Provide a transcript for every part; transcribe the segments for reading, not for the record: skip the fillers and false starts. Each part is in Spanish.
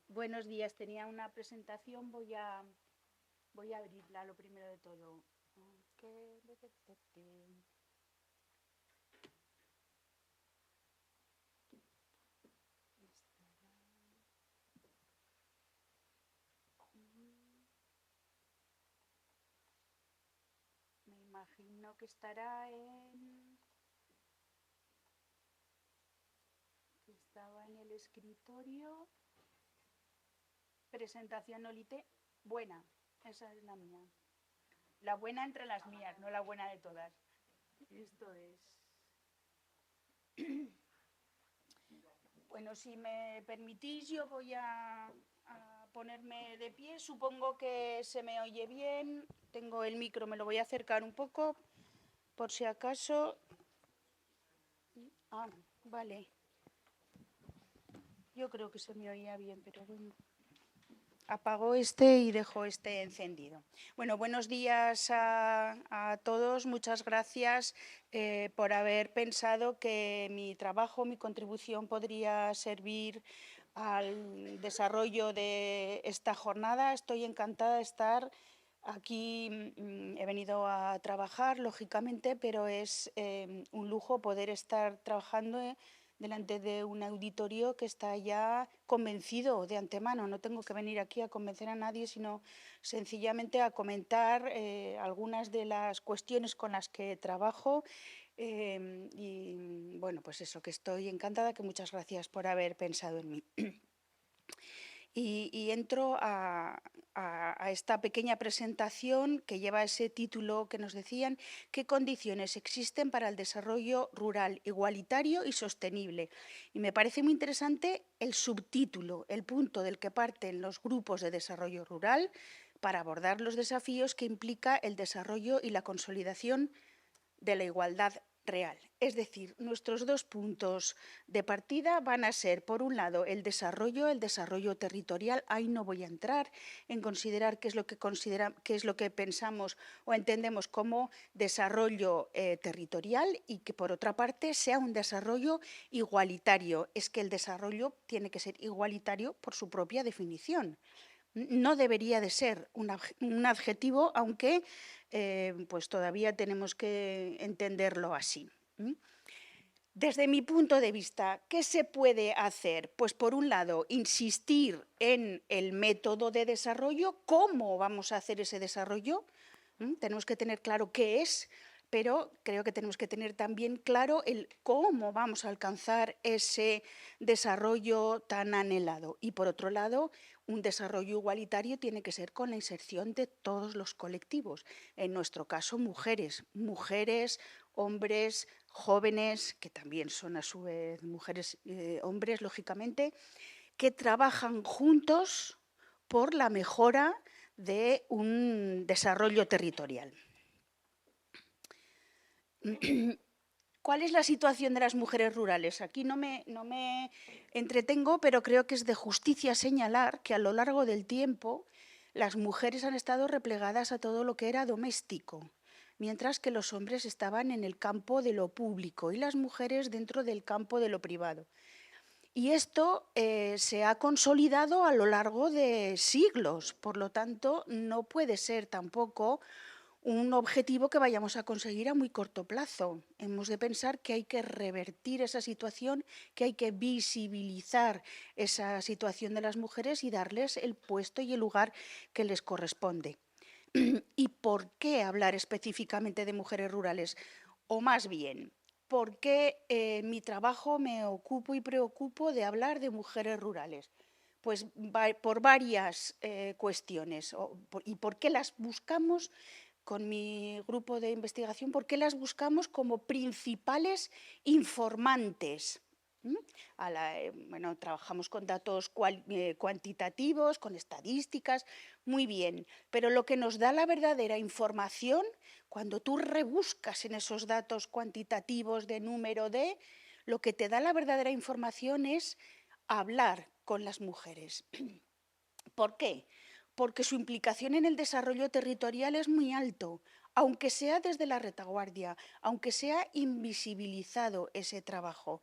Buenos días, tenía una presentación, voy a abrirla lo primero de todo. Me imagino que estará estaba en el escritorio. Presentación Olite, buena, esa es la mía. La buena entre las mías, no la buena de todas. Esto es. Bueno, si me permitís, yo voy a ponerme de pie. Supongo que se me oye bien. Tengo el micro, me lo voy a acercar un poco, por si acaso. Ah, vale. Yo creo que se me oía bien, pero bueno. Apago este y dejo este encendido. Bueno, buenos días a todos. Muchas gracias por haber pensado que mi trabajo, mi contribución podría servir al desarrollo de esta jornada. Estoy encantada de estar aquí. He venido a trabajar, lógicamente, pero es un lujo poder estar trabajando delante de un auditorio que está ya convencido de antemano. No tengo que venir aquí a convencer a nadie, sino sencillamente a comentar algunas de las cuestiones con las que trabajo. Y bueno, pues eso, que estoy encantada, que muchas gracias por haber pensado en mí. Y entro a esta pequeña presentación que lleva ese título que nos decían: ¿qué condiciones existen para el desarrollo rural igualitario y sostenible? Y me parece muy interesante el subtítulo, el punto del que parten los grupos de desarrollo rural para abordar los desafíos que implica el desarrollo y la consolidación de la igualdad real. Es decir, nuestros dos puntos de partida van a ser, por un lado, el desarrollo territorial. Ahí no voy a entrar en considerar qué es lo que pensamos o entendemos como desarrollo territorial, y que, por otra parte, sea un desarrollo igualitario. Es que el desarrollo tiene que ser igualitario por su propia definición. No debería de ser un adjetivo, aunque pues todavía tenemos que entenderlo así. Desde mi punto de vista, ¿qué se puede hacer? Pues, por un lado, insistir en el método de desarrollo. ¿Cómo vamos a hacer ese desarrollo? Tenemos que tener claro qué es, pero creo que tenemos que tener también claro el cómo vamos a alcanzar ese desarrollo tan anhelado. Y, por otro lado, un desarrollo igualitario tiene que ser con la inserción de todos los colectivos. En nuestro caso, mujeres, hombres, jóvenes, que también son a su vez mujeres, hombres, lógicamente, que trabajan juntos por la mejora de un desarrollo territorial. ¿Cuál es la situación de las mujeres rurales? Aquí no me entretengo, pero creo que es de justicia señalar que a lo largo del tiempo las mujeres han estado replegadas a todo lo que era doméstico, mientras que los hombres estaban en el campo de lo público y las mujeres dentro del campo de lo privado. Y esto se ha consolidado a lo largo de siglos, por lo tanto, no puede ser tampoco un objetivo que vayamos a conseguir a muy corto plazo. Hemos de pensar que hay que revertir esa situación, que hay que visibilizar esa situación de las mujeres y darles el puesto y el lugar que les corresponde. ¿Y por qué hablar específicamente de mujeres rurales? O más bien, ¿por qué en mi trabajo me ocupo y preocupo de hablar de mujeres rurales? Pues por varias cuestiones. ¿Y por qué las buscamos? Con mi grupo de investigación, ¿por qué las buscamos como principales informantes ¿m? Bueno, trabajamos con datos cuantitativos, con estadísticas, muy bien, pero lo que nos da la verdadera información, cuando tú rebuscas en esos datos cuantitativos de número de, lo que te da la verdadera información es hablar con las mujeres. ¿Por qué? Porque su implicación en el desarrollo territorial es muy alto, aunque sea desde la retaguardia, aunque sea invisibilizado ese trabajo.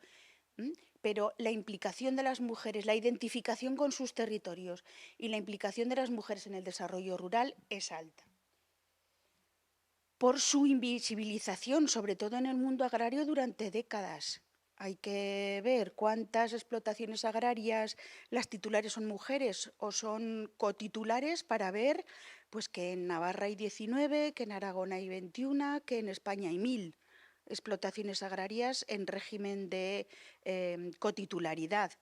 ¿M? Pero la implicación de las mujeres, la identificación con sus territorios y la implicación de las mujeres en el desarrollo rural es alta. Por su invisibilización, sobre todo en el mundo agrario, durante décadas. Hay que ver cuántas explotaciones agrarias las titulares son mujeres o son cotitulares para ver pues, que en Navarra hay 19, que en Aragón hay 21, que en España hay 1000 explotaciones agrarias en régimen de cotitularidad.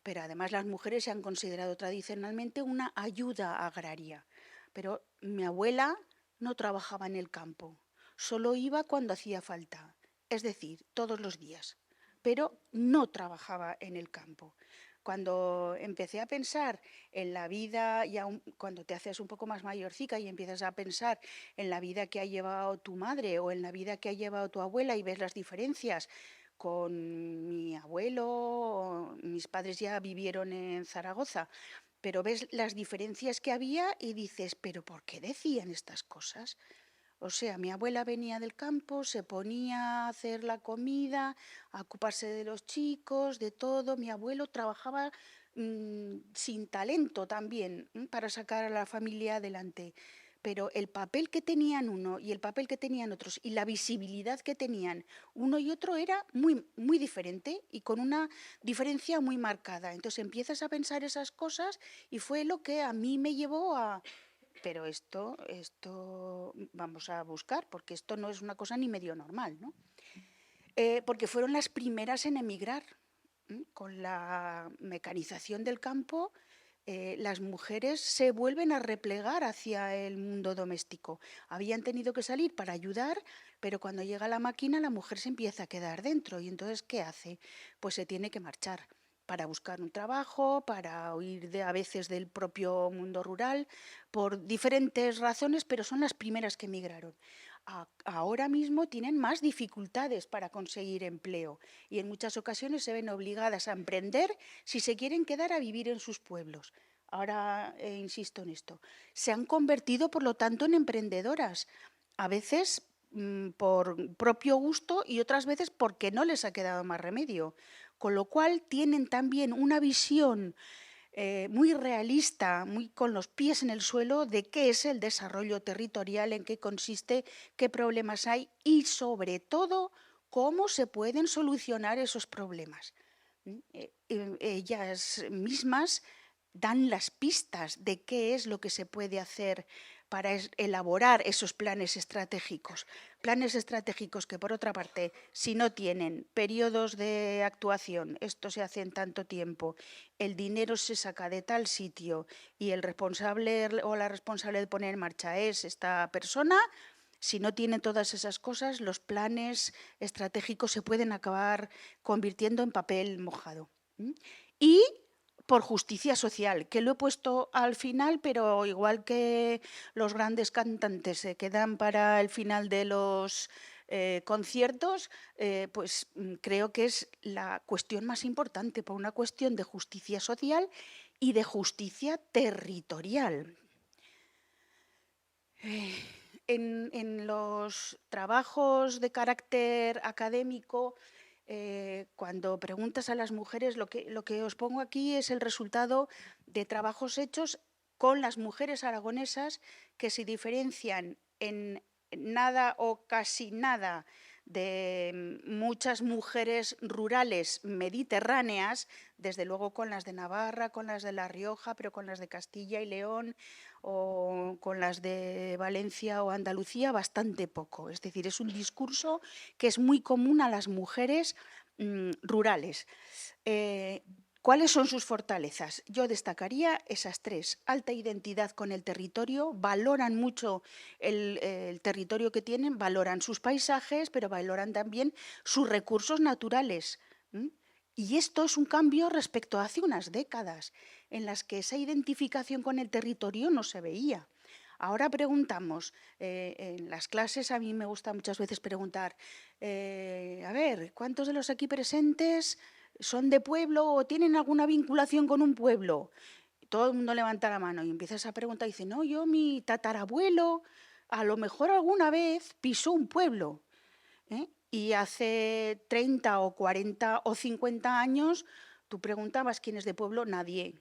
Pero además las mujeres se han considerado tradicionalmente una ayuda agraria. Pero mi abuela no trabajaba en el campo, solo iba cuando hacía falta, es decir, todos los días, pero no trabajaba en el campo. Cuando empecé a pensar en la vida, cuando te haces un poco más mayorcica y empiezas a pensar en la vida que ha llevado tu madre o en la vida que ha llevado tu abuela y ves las diferencias con mi abuelo, mis padres ya vivieron en Zaragoza, pero ves las diferencias que había y dices, pero ¿por qué decían estas cosas? O sea, mi abuela venía del campo, se ponía a hacer la comida, a ocuparse de los chicos, de todo. Mi abuelo trabajaba sin talento también para sacar a la familia adelante. Pero el papel que tenían uno y el papel que tenían otros y la visibilidad que tenían uno y otro era muy, muy diferente y con una diferencia muy marcada. Entonces empiezas a pensar esas cosas y fue lo que a mí me llevó a, pero esto vamos a buscar, porque esto no es una cosa ni medio normal, ¿no? Porque fueron las primeras en emigrar. Con la mecanización del campo, las mujeres se vuelven a replegar hacia el mundo doméstico. Habían tenido que salir para ayudar, pero cuando llega la máquina la mujer se empieza a quedar dentro. Y entonces, ¿qué hace? Pues se tiene que marchar para buscar un trabajo, para huir a veces del propio mundo rural, por diferentes razones, pero son las primeras que emigraron. Ahora mismo tienen más dificultades para conseguir empleo y en muchas ocasiones se ven obligadas a emprender si se quieren quedar a vivir en sus pueblos. Ahora insisto en esto. Se han convertido, por lo tanto, en emprendedoras, a veces por propio gusto y otras veces porque no les ha quedado más remedio. Con lo cual tienen también una visión muy realista, muy con los pies en el suelo de qué es el desarrollo territorial, en qué consiste, qué problemas hay y sobre todo cómo se pueden solucionar esos problemas. Ellas mismas dan las pistas de qué es lo que se puede hacer para elaborar esos planes estratégicos. Planes estratégicos que, por otra parte, si no tienen periodos de actuación, esto se hace en tanto tiempo, el dinero se saca de tal sitio y el responsable o la responsable de poner en marcha es esta persona, si no tienen todas esas cosas, los planes estratégicos se pueden acabar convirtiendo en papel mojado. Y por justicia social, que lo he puesto al final, pero igual que los grandes cantantes se quedan para el final de los conciertos, pues creo que es la cuestión más importante, por una cuestión de justicia social y de justicia territorial. En los trabajos de carácter académico, cuando preguntas a las mujeres, lo que os pongo aquí es el resultado de trabajos hechos con las mujeres aragonesas que se diferencian en nada o casi nada de muchas mujeres rurales mediterráneas, desde luego con las de Navarra, con las de La Rioja, pero con las de Castilla y León o con las de Valencia o Andalucía bastante poco. Es decir, es un discurso que es muy común a las mujeres rurales. ¿Cuáles son sus fortalezas? Yo destacaría esas tres. Alta identidad con el territorio, valoran mucho el territorio que tienen, valoran sus paisajes, pero valoran también sus recursos naturales. Y esto es un cambio respecto a hace unas décadas, en las que esa identificación con el territorio no se veía. Ahora preguntamos, en las clases a mí me gusta muchas veces preguntar, a ver, ¿cuántos de los aquí presentes son de pueblo o tienen alguna vinculación con un pueblo? Y todo el mundo levanta la mano y empieza esa pregunta y dice, no, yo, mi tatarabuelo, a lo mejor alguna vez pisó un pueblo. ¿Eh? Y hace 30 o 40 o 50 años tú preguntabas quién es de pueblo, nadie.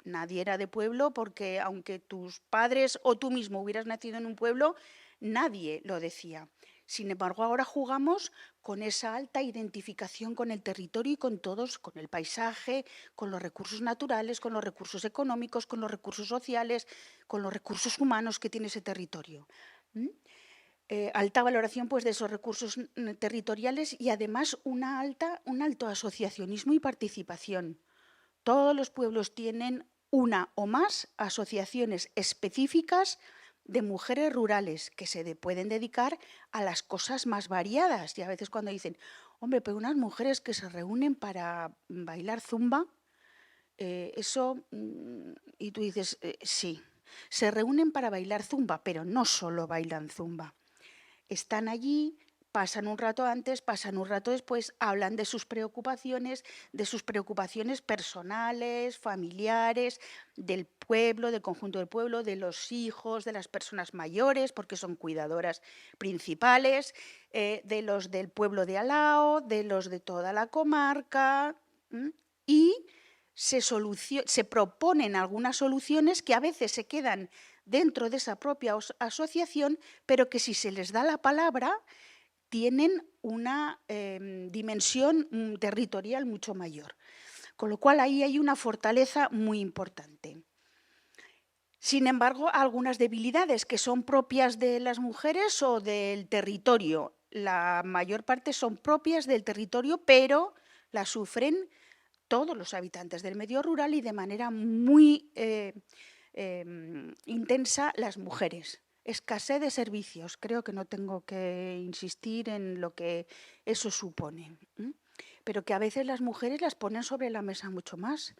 Nadie era de pueblo porque aunque tus padres o tú mismo hubieras nacido en un pueblo, nadie lo decía. Sin embargo, ahora jugamos con esa alta identificación con el territorio y con todos, con el paisaje, con los recursos naturales, con los recursos económicos, con los recursos sociales, con los recursos humanos que tiene ese territorio. ¿Mm? Alta valoración pues, de esos recursos territoriales y además un alto asociacionismo y participación. Todos los pueblos tienen una o más asociaciones específicas de mujeres rurales que se pueden dedicar a las cosas más variadas. Y a veces cuando dicen, hombre, pero unas mujeres que se reúnen para bailar zumba, y tú dices, sí, se reúnen para bailar zumba, pero no solo bailan zumba. Están allí, pasan un rato antes, pasan un rato después, hablan de sus preocupaciones personales, familiares, del pueblo, del conjunto del pueblo, de los hijos, de las personas mayores, porque son cuidadoras principales, de los del pueblo de al lado, de los de toda la comarca, y se proponen algunas soluciones que a veces se quedan dentro de esa propia asociación, pero que si se les da la palabra tienen una dimensión territorial mucho mayor. Con lo cual ahí hay una fortaleza muy importante. Sin embargo, algunas debilidades que son propias de las mujeres o del territorio. La mayor parte son propias del territorio, pero las sufren todos los habitantes del medio rural y de manera muy intensa las mujeres. Escasez de servicios, creo que no tengo que insistir en lo que eso supone, pero que a veces las mujeres las ponen sobre la mesa mucho más,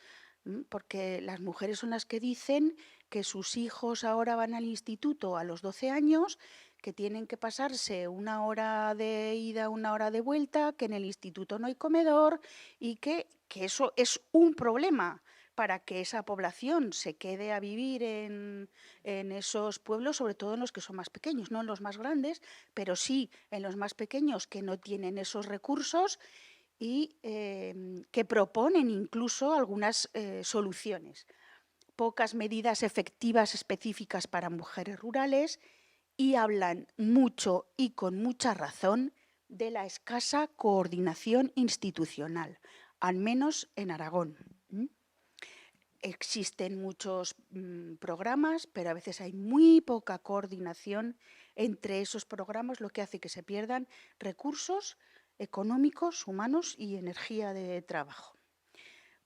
porque las mujeres son las que dicen que sus hijos ahora van al instituto a los 12 años, que tienen que pasarse una hora de ida, una hora de vuelta, que en el instituto no hay comedor y que eso es un problema para que esa población se quede a vivir en esos pueblos, sobre todo en los que son más pequeños, no en los más grandes, pero sí en los más pequeños que no tienen esos recursos y que proponen incluso algunas soluciones. Pocas medidas efectivas específicas para mujeres rurales y hablan mucho y con mucha razón de la escasa coordinación institucional, al menos en Aragón. Existen muchos programas, pero a veces hay muy poca coordinación entre esos programas, lo que hace que se pierdan recursos económicos, humanos y energía de trabajo.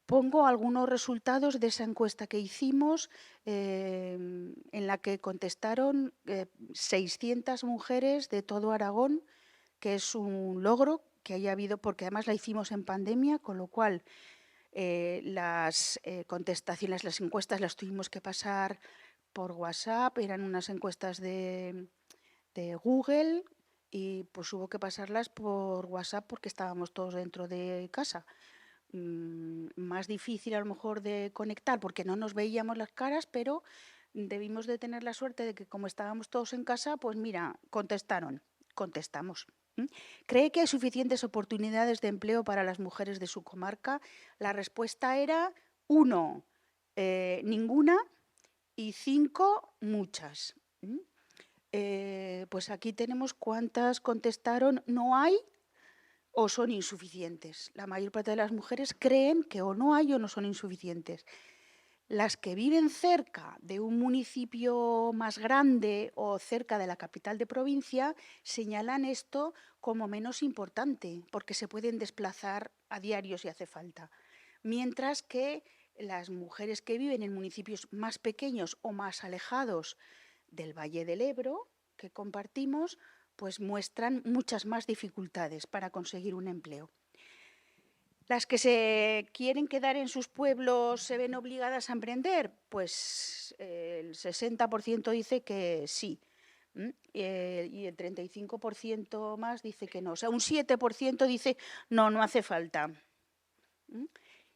Pongo algunos resultados de esa encuesta que hicimos, en la que contestaron 600 mujeres de todo Aragón, que es un logro que haya habido, porque además la hicimos en pandemia, con lo cual las contestaciones, las encuestas las tuvimos que pasar por WhatsApp, eran unas encuestas de Google y pues hubo que pasarlas por WhatsApp porque estábamos todos dentro de casa. Más difícil a lo mejor de conectar porque no nos veíamos las caras, pero debimos de tener la suerte de que como estábamos todos en casa, pues mira, contestamos. ¿Cree que hay suficientes oportunidades de empleo para las mujeres de su comarca? La respuesta era 1, ninguna, y 5, muchas. Pues aquí tenemos cuántas contestaron no hay o son insuficientes. La mayor parte de las mujeres creen que o no hay o no son insuficientes. Las que viven cerca de un municipio más grande o cerca de la capital de provincia señalan esto como menos importante, porque se pueden desplazar a diario si hace falta. Mientras que las mujeres que viven en municipios más pequeños o más alejados del Valle del Ebro, que compartimos, pues muestran muchas más dificultades para conseguir un empleo. Las que se quieren quedar en sus pueblos se ven obligadas a emprender, pues el 60% dice que sí. Y el 35% más dice que no. O sea, un 7% dice no, no hace falta.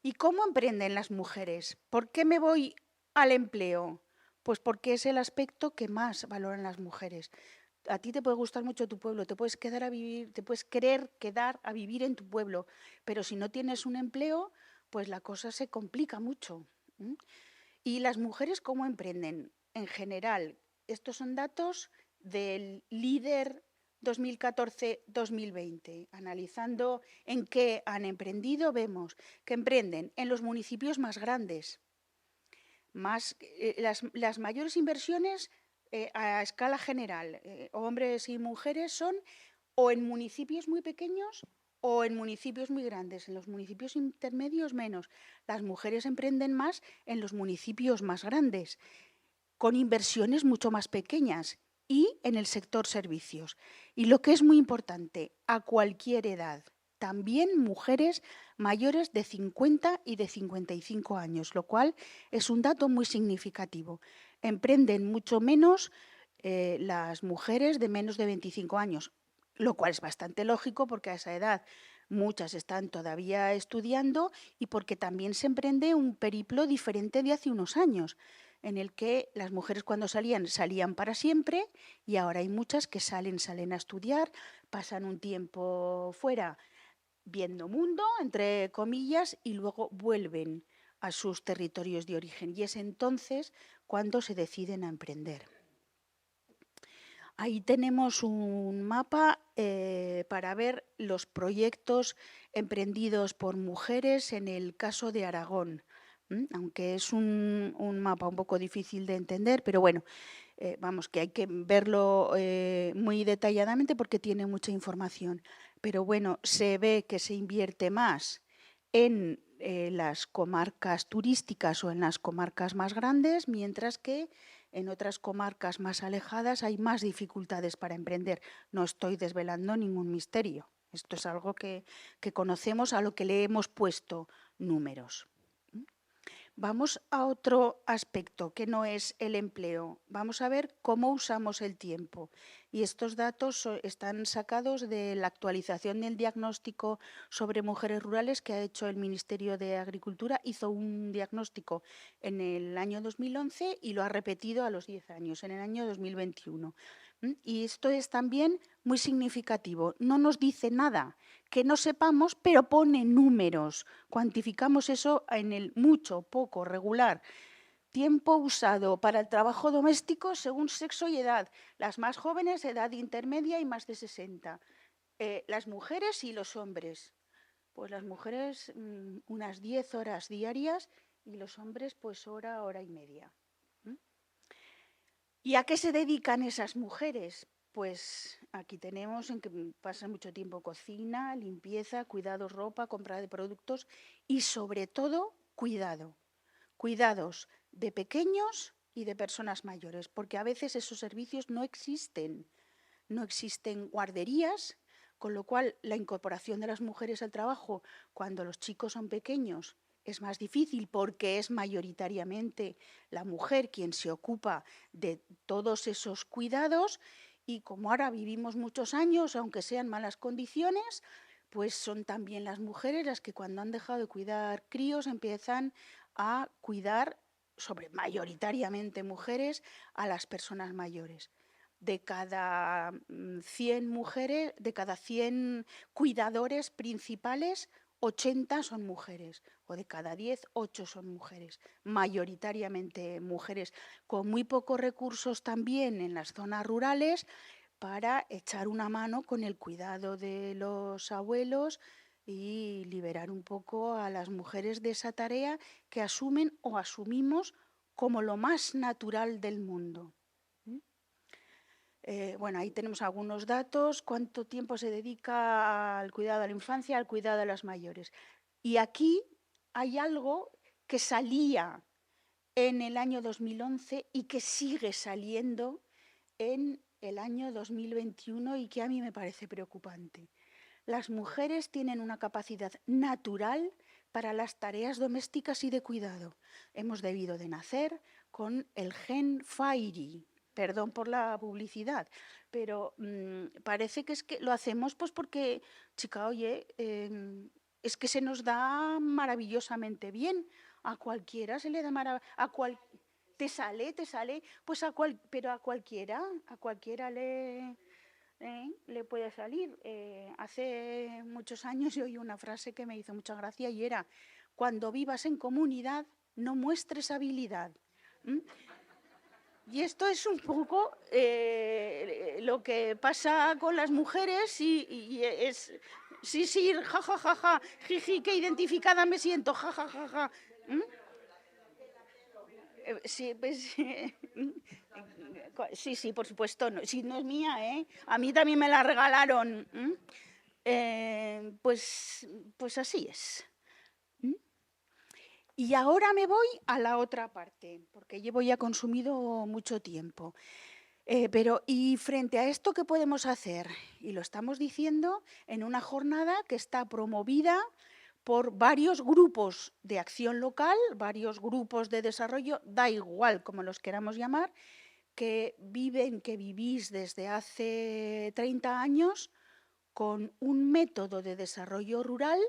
¿Y cómo emprenden las mujeres? ¿Por qué me voy al empleo? Pues porque es el aspecto que más valoran las mujeres. A ti te puede gustar mucho tu pueblo, te puedes quedar a vivir, te puedes querer quedar a vivir en tu pueblo, pero si no tienes un empleo, pues la cosa se complica mucho. ¿Y las mujeres cómo emprenden? En general, estos son datos del líder 2014-2020. Analizando en qué han emprendido, vemos que emprenden en los municipios más grandes. Las mayores inversiones a escala general, hombres y mujeres, son o en municipios muy pequeños o en municipios muy grandes. En los municipios intermedios menos. Las mujeres emprenden más en los municipios más grandes, con inversiones mucho más pequeñas, y en el sector servicios. Y lo que es muy importante, a cualquier edad. También mujeres mayores de 50 y de 55 años, lo cual es un dato muy significativo. Emprenden mucho menos las mujeres de menos de 25 años, lo cual es bastante lógico porque a esa edad muchas están todavía estudiando y porque también se emprende un periplo diferente de hace unos años, en el que las mujeres cuando salían para siempre, y ahora hay muchas que salen a estudiar, pasan un tiempo fuera viendo mundo, entre comillas, y luego vuelven a sus territorios de origen. Y es entonces cuando se deciden a emprender. Ahí tenemos un mapa para ver los proyectos emprendidos por mujeres en el caso de Aragón. Aunque es un mapa un poco difícil de entender, pero bueno, vamos, que hay que verlo muy detalladamente porque tiene mucha información. Pero bueno, se ve que se invierte más en las comarcas turísticas o en las comarcas más grandes, mientras que en otras comarcas más alejadas hay más dificultades para emprender. No estoy desvelando ningún misterio. Esto es algo que conocemos, a lo que le hemos puesto números. Vamos a otro aspecto que no es el empleo. Vamos a ver cómo usamos el tiempo. Y estos datos están sacados de la actualización del diagnóstico sobre mujeres rurales que ha hecho el Ministerio de Agricultura. Hizo un diagnóstico en el año 2011 y lo ha repetido a los 10 años, en el año 2021. Y esto es también muy significativo. No nos dice nada que no sepamos, pero pone números. Cuantificamos eso en el mucho, poco, regular. Tiempo usado para el trabajo doméstico según sexo y edad. Las más jóvenes, edad intermedia y más de 60. Las mujeres y los hombres. Pues las mujeres unas 10 horas diarias y los hombres pues hora y media. ¿Y a qué se dedican esas mujeres? Pues aquí tenemos en que pasan mucho tiempo cocina, limpieza, cuidados, ropa, compra de productos y sobre todo cuidado. Cuidados de pequeños y de personas mayores, porque a veces esos servicios no existen. No existen guarderías, con lo cual la incorporación de las mujeres al trabajo cuando los chicos son pequeños es más difícil porque es mayoritariamente la mujer quien se ocupa de todos esos cuidados, y como ahora vivimos muchos años, aunque sean malas condiciones, pues son también las mujeres las que cuando han dejado de cuidar críos empiezan a cuidar, sobre mayoritariamente mujeres, a las personas mayores. De cada 100 mujeres, de cada 100 cuidadores principales, 80 son mujeres, o de cada 10, 8 son mujeres, mayoritariamente mujeres, con muy pocos recursos también en las zonas rurales para echar una mano con el cuidado de los abuelos y liberar un poco a las mujeres de esa tarea que asumen o asumimos como lo más natural del mundo. Bueno, ahí tenemos algunos datos. ¿Cuánto tiempo se dedica al cuidado de la infancia, al cuidado de las mayores? Y aquí hay algo que salía en el año 2011 y que sigue saliendo en el año 2021 y que a mí me parece preocupante. Las mujeres tienen una capacidad natural para las tareas domésticas y de cuidado. Hemos debido de nacer con el gen Fairy. Perdón por la publicidad, pero parece que es que lo hacemos pues porque, chica, oye, es que se nos da maravillosamente bien. A cualquiera se le da te sale, pues pero a cualquiera le puede salir. Hace muchos años yo oí una frase que me hizo mucha gracia y era: cuando vivas en comunidad, no muestres habilidad. ¿Mm? Y esto es un poco lo que pasa con las mujeres y es, sí, sí, ja, ja, ja, ja, jiji, qué identificada me siento, ja, ja, ja, ja. ¿Mm? Sí, pues, sí, sí, por supuesto, no, sí, no es mía, ¿eh? A mí también me la regalaron. Pues así es. ¿Mm? Y ahora me voy a la otra parte, porque llevo ya consumido mucho tiempo. Y frente a esto, ¿qué podemos hacer? Y lo estamos diciendo en una jornada que está promovida por varios grupos de acción local, varios grupos de desarrollo, da igual como los queramos llamar, que vivís desde hace 30 años con un método de desarrollo rural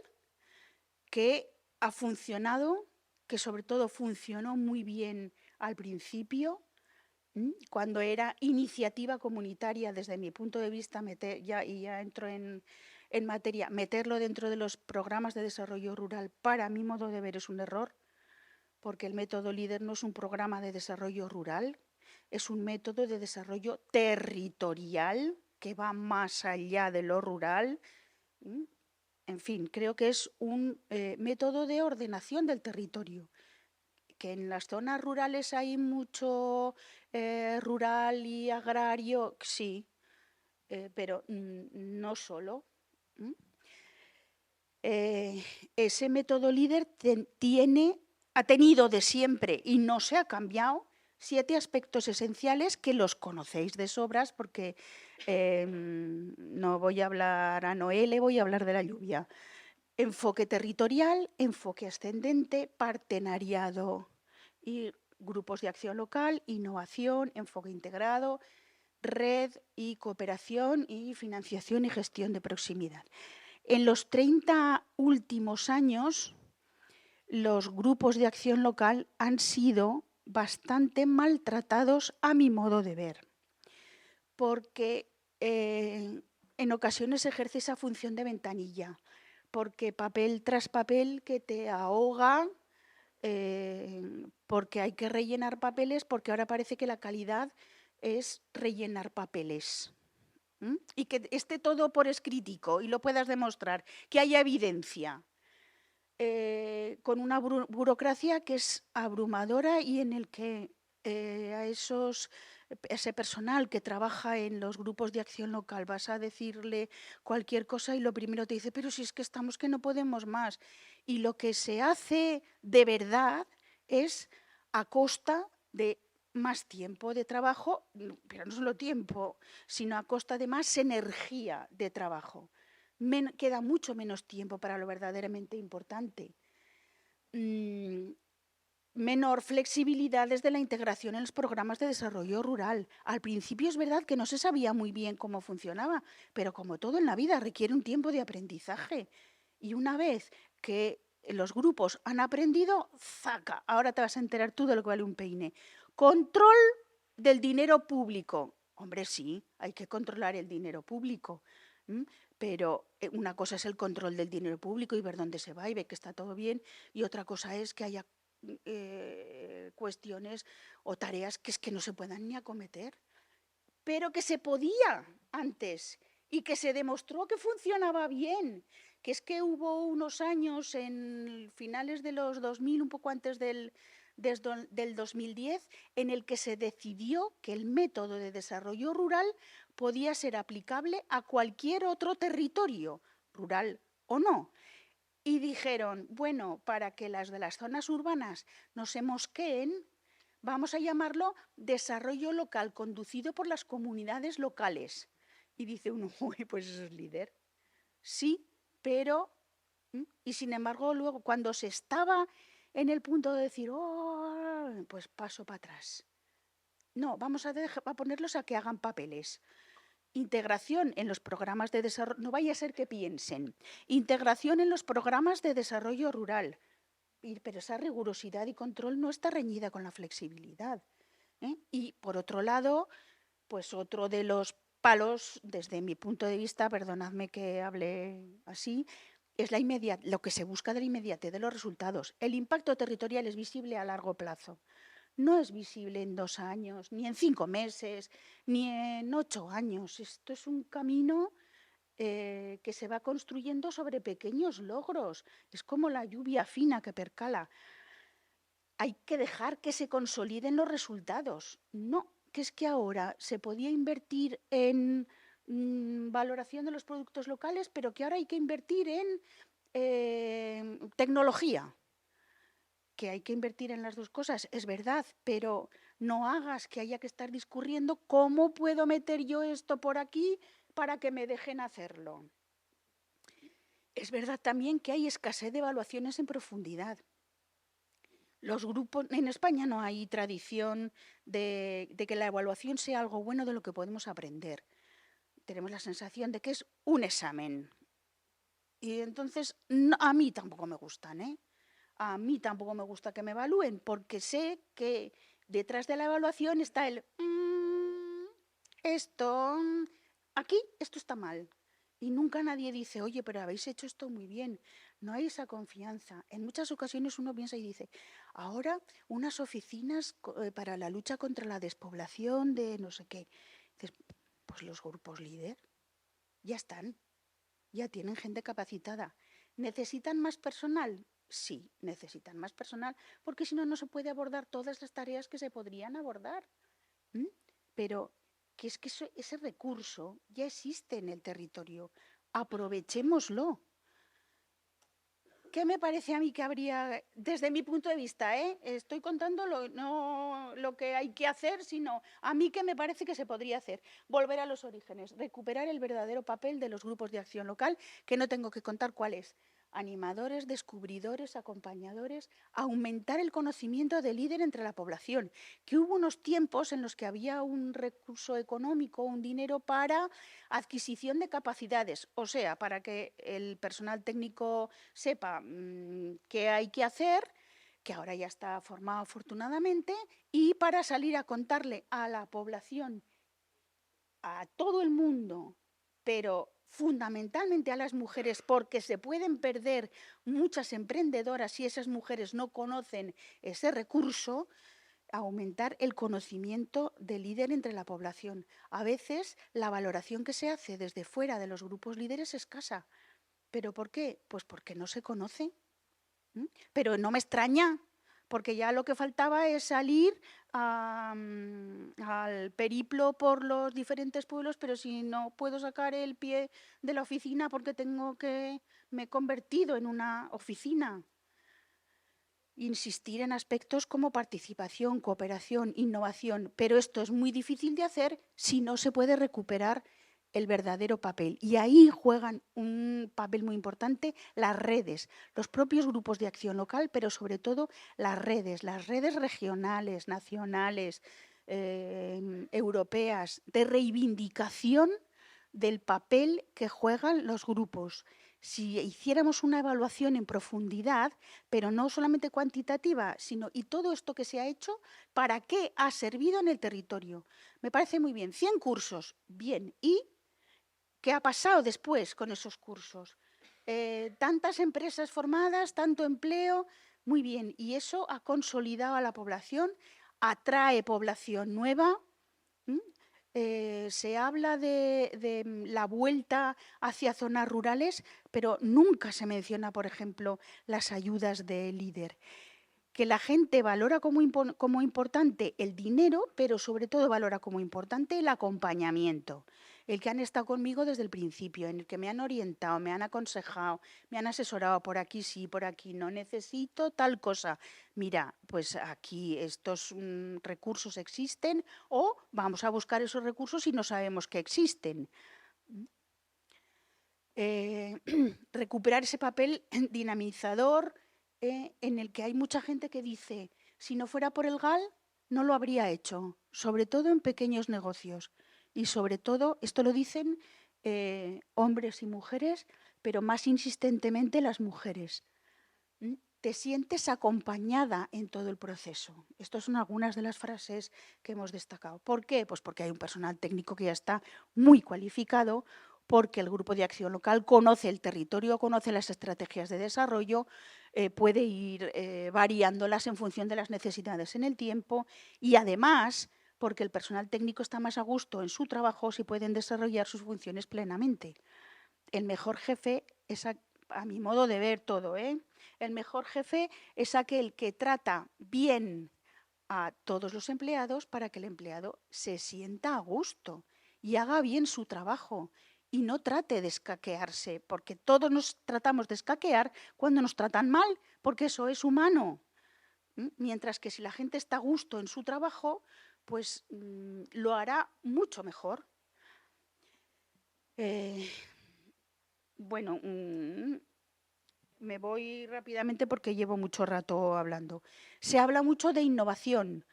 que ha funcionado, que sobre todo funcionó muy bien al principio, cuando era iniciativa comunitaria, desde mi punto de vista, ya entro en materia, meterlo dentro de los programas de desarrollo rural, para mi modo de ver, es un error, porque el método LEADER no es un programa de desarrollo rural, es un método de desarrollo territorial que va más allá de lo rural. En fin, creo que es un método de ordenación del territorio. Que en las zonas rurales hay mucho rural y agrario, sí, pero no solo. Ese método LEADER ha tenido de siempre y no se ha cambiado 7 aspectos esenciales que los conocéis de sobras, porque no voy a hablar a Noé, voy a hablar de la lluvia. Enfoque territorial, enfoque ascendente, partenariado y grupos de acción local, innovación, enfoque integrado, red y cooperación y financiación y gestión de proximidad. En los 30 últimos años, los grupos de acción local han sido bastante maltratados a mi modo de ver, porque en ocasiones ejerce esa función de ventanilla, porque papel tras papel que te ahoga, porque hay que rellenar papeles, porque ahora parece que la calidad es rellenar papeles. Y que esté todo por escritico y lo puedas demostrar, que haya evidencia, con una burocracia que es abrumadora y en el que ese personal que trabaja en los grupos de acción local vas a decirle cualquier cosa y lo primero te dice, pero si es que estamos que no podemos más. Y lo que se hace de verdad es a costa de más tiempo de trabajo, pero no solo tiempo, sino a costa de más energía de trabajo. Queda mucho menos tiempo para lo verdaderamente importante. Menor flexibilidad desde la integración en los programas de desarrollo rural. Al principio es verdad que no se sabía muy bien cómo funcionaba, pero como todo en la vida requiere un tiempo de aprendizaje. Y una vez que los grupos han aprendido, ¡zaca! Ahora te vas a enterar tú de lo que vale un peine. Control del dinero público. Hombre, sí, hay que controlar el dinero público. Pero una cosa es el control del dinero público y ver dónde se va y ver que está todo bien, y otra cosa es que haya cuestiones o tareas que es que no se puedan ni acometer, pero que se podía antes y que se demostró que funcionaba bien, que es que hubo unos años en finales de los 2000, un poco antes del 2010, en el que se decidió que el método de desarrollo rural podía ser aplicable a cualquier otro territorio, rural o no. Y dijeron, bueno, para que las de las zonas urbanas no se mosqueen, vamos a llamarlo desarrollo local conducido por las comunidades locales. Y dice uno, uy, pues eso es LEADER. sí, pero... Y sin embargo, luego, cuando se estaba en el punto de decir, oh, pues paso para atrás. No, vamos a ponerlos a que hagan papeles. Integración en los programas de desarrollo, no vaya a ser que piensen. Integración en los programas de desarrollo rural. Pero esa rigurosidad y control no está reñida con la flexibilidad. Y por otro lado, pues otro de los palos, desde mi punto de vista, perdonadme que hable así, es lo que se busca de la inmediatez de los resultados. El impacto territorial es visible a largo plazo. No es visible en 2 años, ni en 5 meses, ni en 8 años. Esto es un camino que se va construyendo sobre pequeños logros. Es como la lluvia fina que percala. Hay que dejar que se consoliden los resultados. No, que es que ahora se podía invertir en valoración de los productos locales, pero que ahora hay que invertir en tecnología. Que hay que invertir en las dos cosas, es verdad, pero no hagas que haya que estar discurriendo cómo puedo meter yo esto por aquí para que me dejen hacerlo. Es verdad también que hay escasez de evaluaciones en profundidad. Los grupos, en España no hay tradición de que la evaluación sea algo bueno de lo que podemos aprender. Tenemos la sensación de que es un examen. Y entonces a mí tampoco me gustan, ¿eh? A mí tampoco me gusta que me evalúen porque sé que detrás de la evaluación está el esto, aquí esto está mal. Y nunca nadie dice, oye, pero habéis hecho esto muy bien. No hay esa confianza. En muchas ocasiones uno piensa y dice, ahora unas oficinas para la lucha contra la despoblación de no sé qué. Dices, pues los grupos líder ya están, ya tienen gente capacitada. ¿Necesitan más personal? Sí, necesitan más personal, porque si no, no se puede abordar todas las tareas que se podrían abordar. ¿Mm? Pero que es que ese recurso ya existe en el territorio. Aprovechémoslo. ¿Qué me parece a mí que habría, desde mi punto de vista, estoy contando no lo que hay que hacer, sino a mí qué me parece que se podría hacer? Volver a los orígenes, recuperar el verdadero papel de los grupos de acción local, que no tengo que contar cuál es. Animadores, descubridores, acompañadores, aumentar el conocimiento del líder entre la población, que hubo unos tiempos en los que había un recurso económico, un dinero para adquisición de capacidades, o sea, para que el personal técnico sepa qué hay que hacer, que ahora ya está formado afortunadamente, y para salir a contarle a la población, a todo el mundo, pero fundamentalmente a las mujeres, porque se pueden perder muchas emprendedoras si esas mujeres no conocen ese recurso, aumentar el conocimiento del líder entre la población. A veces la valoración que se hace desde fuera de los grupos líderes es escasa. ¿Pero por qué? Pues porque no se conoce. Pero no me extraña, porque ya lo que faltaba es salir al periplo por los diferentes pueblos, pero si no puedo sacar el pie de la oficina porque me he convertido en una oficina. Insistir en aspectos como participación, cooperación, innovación, pero esto es muy difícil de hacer si no se puede recuperar el verdadero papel. Y ahí juegan un papel muy importante las redes, los propios grupos de acción local, pero sobre todo las redes regionales, nacionales, europeas, de reivindicación del papel que juegan los grupos. Si hiciéramos una evaluación en profundidad, pero no solamente cuantitativa, sino y todo esto que se ha hecho, ¿para qué ha servido en el territorio? Me parece muy bien. 100 cursos, bien. ¿Y qué ha pasado después con esos cursos? Tantas empresas formadas, tanto empleo, muy bien. Y eso ha consolidado a la población, atrae población nueva. Se habla de la vuelta hacia zonas rurales, pero nunca se menciona, por ejemplo, las ayudas de líder. Que la gente valora como importante el dinero, pero sobre todo valora como importante el acompañamiento. El que han estado conmigo desde el principio, en el que me han orientado, me han aconsejado, me han asesorado, por aquí sí, por aquí no, necesito tal cosa. Mira, pues aquí estos recursos existen o vamos a buscar esos recursos y no sabemos que existen. recuperar ese papel dinamizador en el que hay mucha gente que dice, si no fuera por el GAL, no lo habría hecho, sobre todo en pequeños negocios. Y sobre todo, esto lo dicen hombres y mujeres, pero más insistentemente las mujeres. Te sientes acompañada en todo el proceso. Estas son algunas de las frases que hemos destacado. ¿Por qué? Pues porque hay un personal técnico que ya está muy cualificado, porque el grupo de acción local conoce el territorio, conoce las estrategias de desarrollo, puede ir variándolas en función de las necesidades en el tiempo y además porque el personal técnico está más a gusto en su trabajo si pueden desarrollar sus funciones plenamente. El mejor jefe es, a mi modo de ver todo, el mejor jefe es aquel que trata bien a todos los empleados para que el empleado se sienta a gusto y haga bien su trabajo y no trate de escaquearse, porque todos nos tratamos de escaquear cuando nos tratan mal, porque eso es humano. Mientras que si la gente está a gusto en su trabajo, pues lo hará mucho mejor. Bueno, me voy rápidamente porque llevo mucho rato hablando. Se habla mucho de innovación.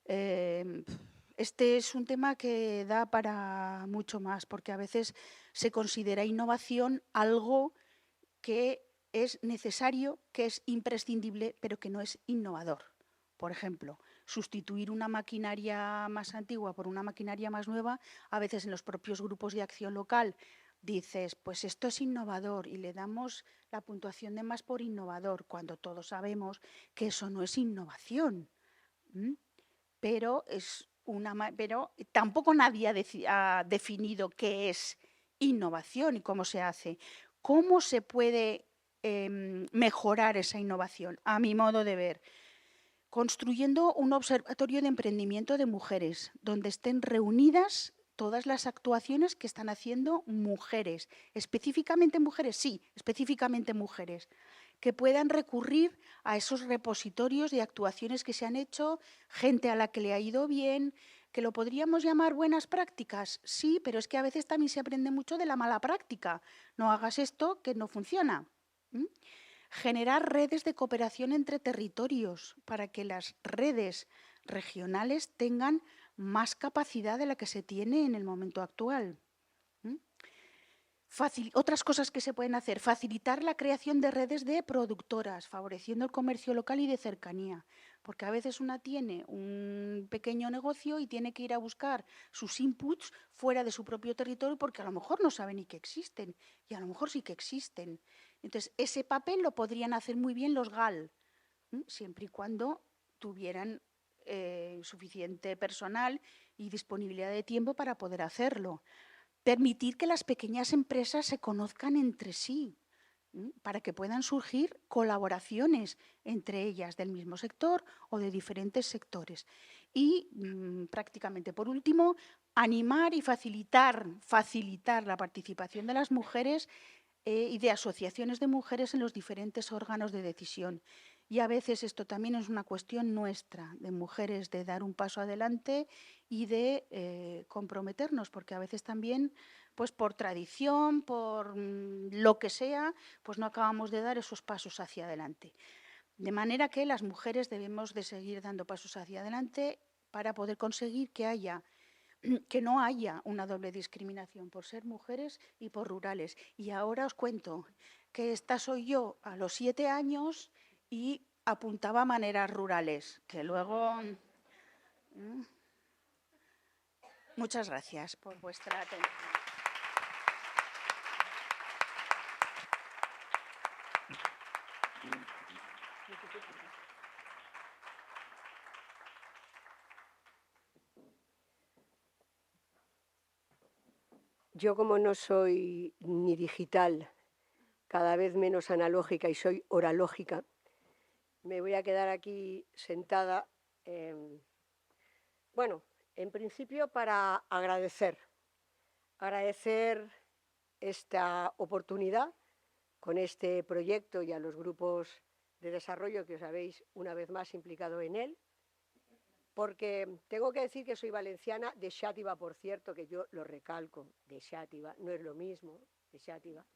Este es un tema que da para mucho más, porque a veces se considera innovación algo que es necesario, que es imprescindible, pero que no es innovador. Por ejemplo, sustituir una maquinaria más antigua por una maquinaria más nueva, a veces en los propios grupos de acción local dices, pues esto es innovador y le damos la puntuación de más por innovador, cuando todos sabemos que eso no es innovación. Pero tampoco nadie ha definido qué es innovación y cómo se hace. ¿Cómo se puede mejorar esa innovación? A mi modo de ver, construyendo un observatorio de emprendimiento de mujeres, donde estén reunidas todas las actuaciones que están haciendo mujeres, específicamente mujeres, sí, específicamente mujeres, que puedan recurrir a esos repositorios de actuaciones que se han hecho, gente a la que le ha ido bien, que lo podríamos llamar buenas prácticas, sí, pero es que a veces también se aprende mucho de la mala práctica. No hagas esto que no funciona. Generar redes de cooperación entre territorios para que las redes regionales tengan más capacidad de la que se tiene en el momento actual. Otras cosas que se pueden hacer, facilitar la creación de redes de productoras, favoreciendo el comercio local y de cercanía, porque a veces una tiene un pequeño negocio y tiene que ir a buscar sus inputs fuera de su propio territorio porque a lo mejor no sabe ni que existen y a lo mejor sí que existen. Entonces, ese papel lo podrían hacer muy bien los GAL, siempre y cuando tuvieran suficiente personal y disponibilidad de tiempo para poder hacerlo. Permitir que las pequeñas empresas se conozcan entre sí, para que puedan surgir colaboraciones entre ellas del mismo sector o de diferentes sectores. Y prácticamente por último, animar y facilitar la participación de las mujeres y de asociaciones de mujeres en los diferentes órganos de decisión. Y a veces esto también es una cuestión nuestra, de mujeres, de dar un paso adelante y de comprometernos, porque a veces también, pues por tradición, por lo que sea, pues no acabamos de dar esos pasos hacia adelante. De manera que las mujeres debemos de seguir dando pasos hacia adelante para poder conseguir que no haya una doble discriminación por ser mujeres y por rurales. Y ahora os cuento que esta soy yo a los 7 años y apuntaba a maneras rurales, que luego... Muchas gracias por vuestra atención. Yo, como no soy ni digital, cada vez menos analógica y soy oralógica, me voy a quedar aquí sentada, bueno, en principio para agradecer esta oportunidad con este proyecto y a los grupos de desarrollo que os habéis una vez más implicado en él, porque tengo que decir que soy valenciana, de Xàtiva, por cierto, que yo lo recalco, de Xàtiva, no es lo mismo, de Xàtiva.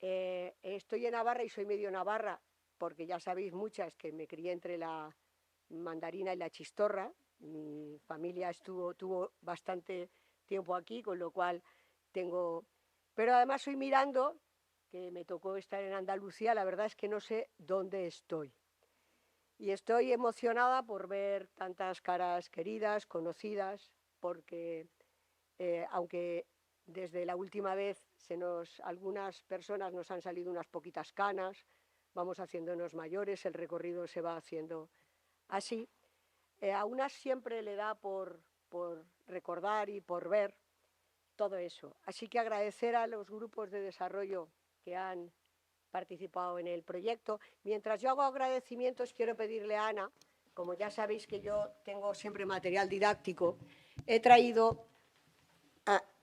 Estoy en Navarra y soy medio navarra, porque ya sabéis muchas que me crié entre la mandarina y la chistorra. Mi familia tuvo bastante tiempo aquí, con lo cual tengo... Pero además soy mirando, que me tocó estar en Andalucía, la verdad es que no sé dónde estoy. Y estoy emocionada por ver tantas caras queridas, conocidas, porque aunque desde la última vez algunas personas nos han salido unas poquitas canas, vamos haciéndonos mayores, el recorrido se va haciendo así, a unas siempre le da por recordar y por ver todo eso. Así que agradecer a los grupos de desarrollo que han participado en el proyecto. Mientras yo hago agradecimientos, quiero pedirle a Ana, como ya sabéis que yo tengo siempre material didáctico, he traído...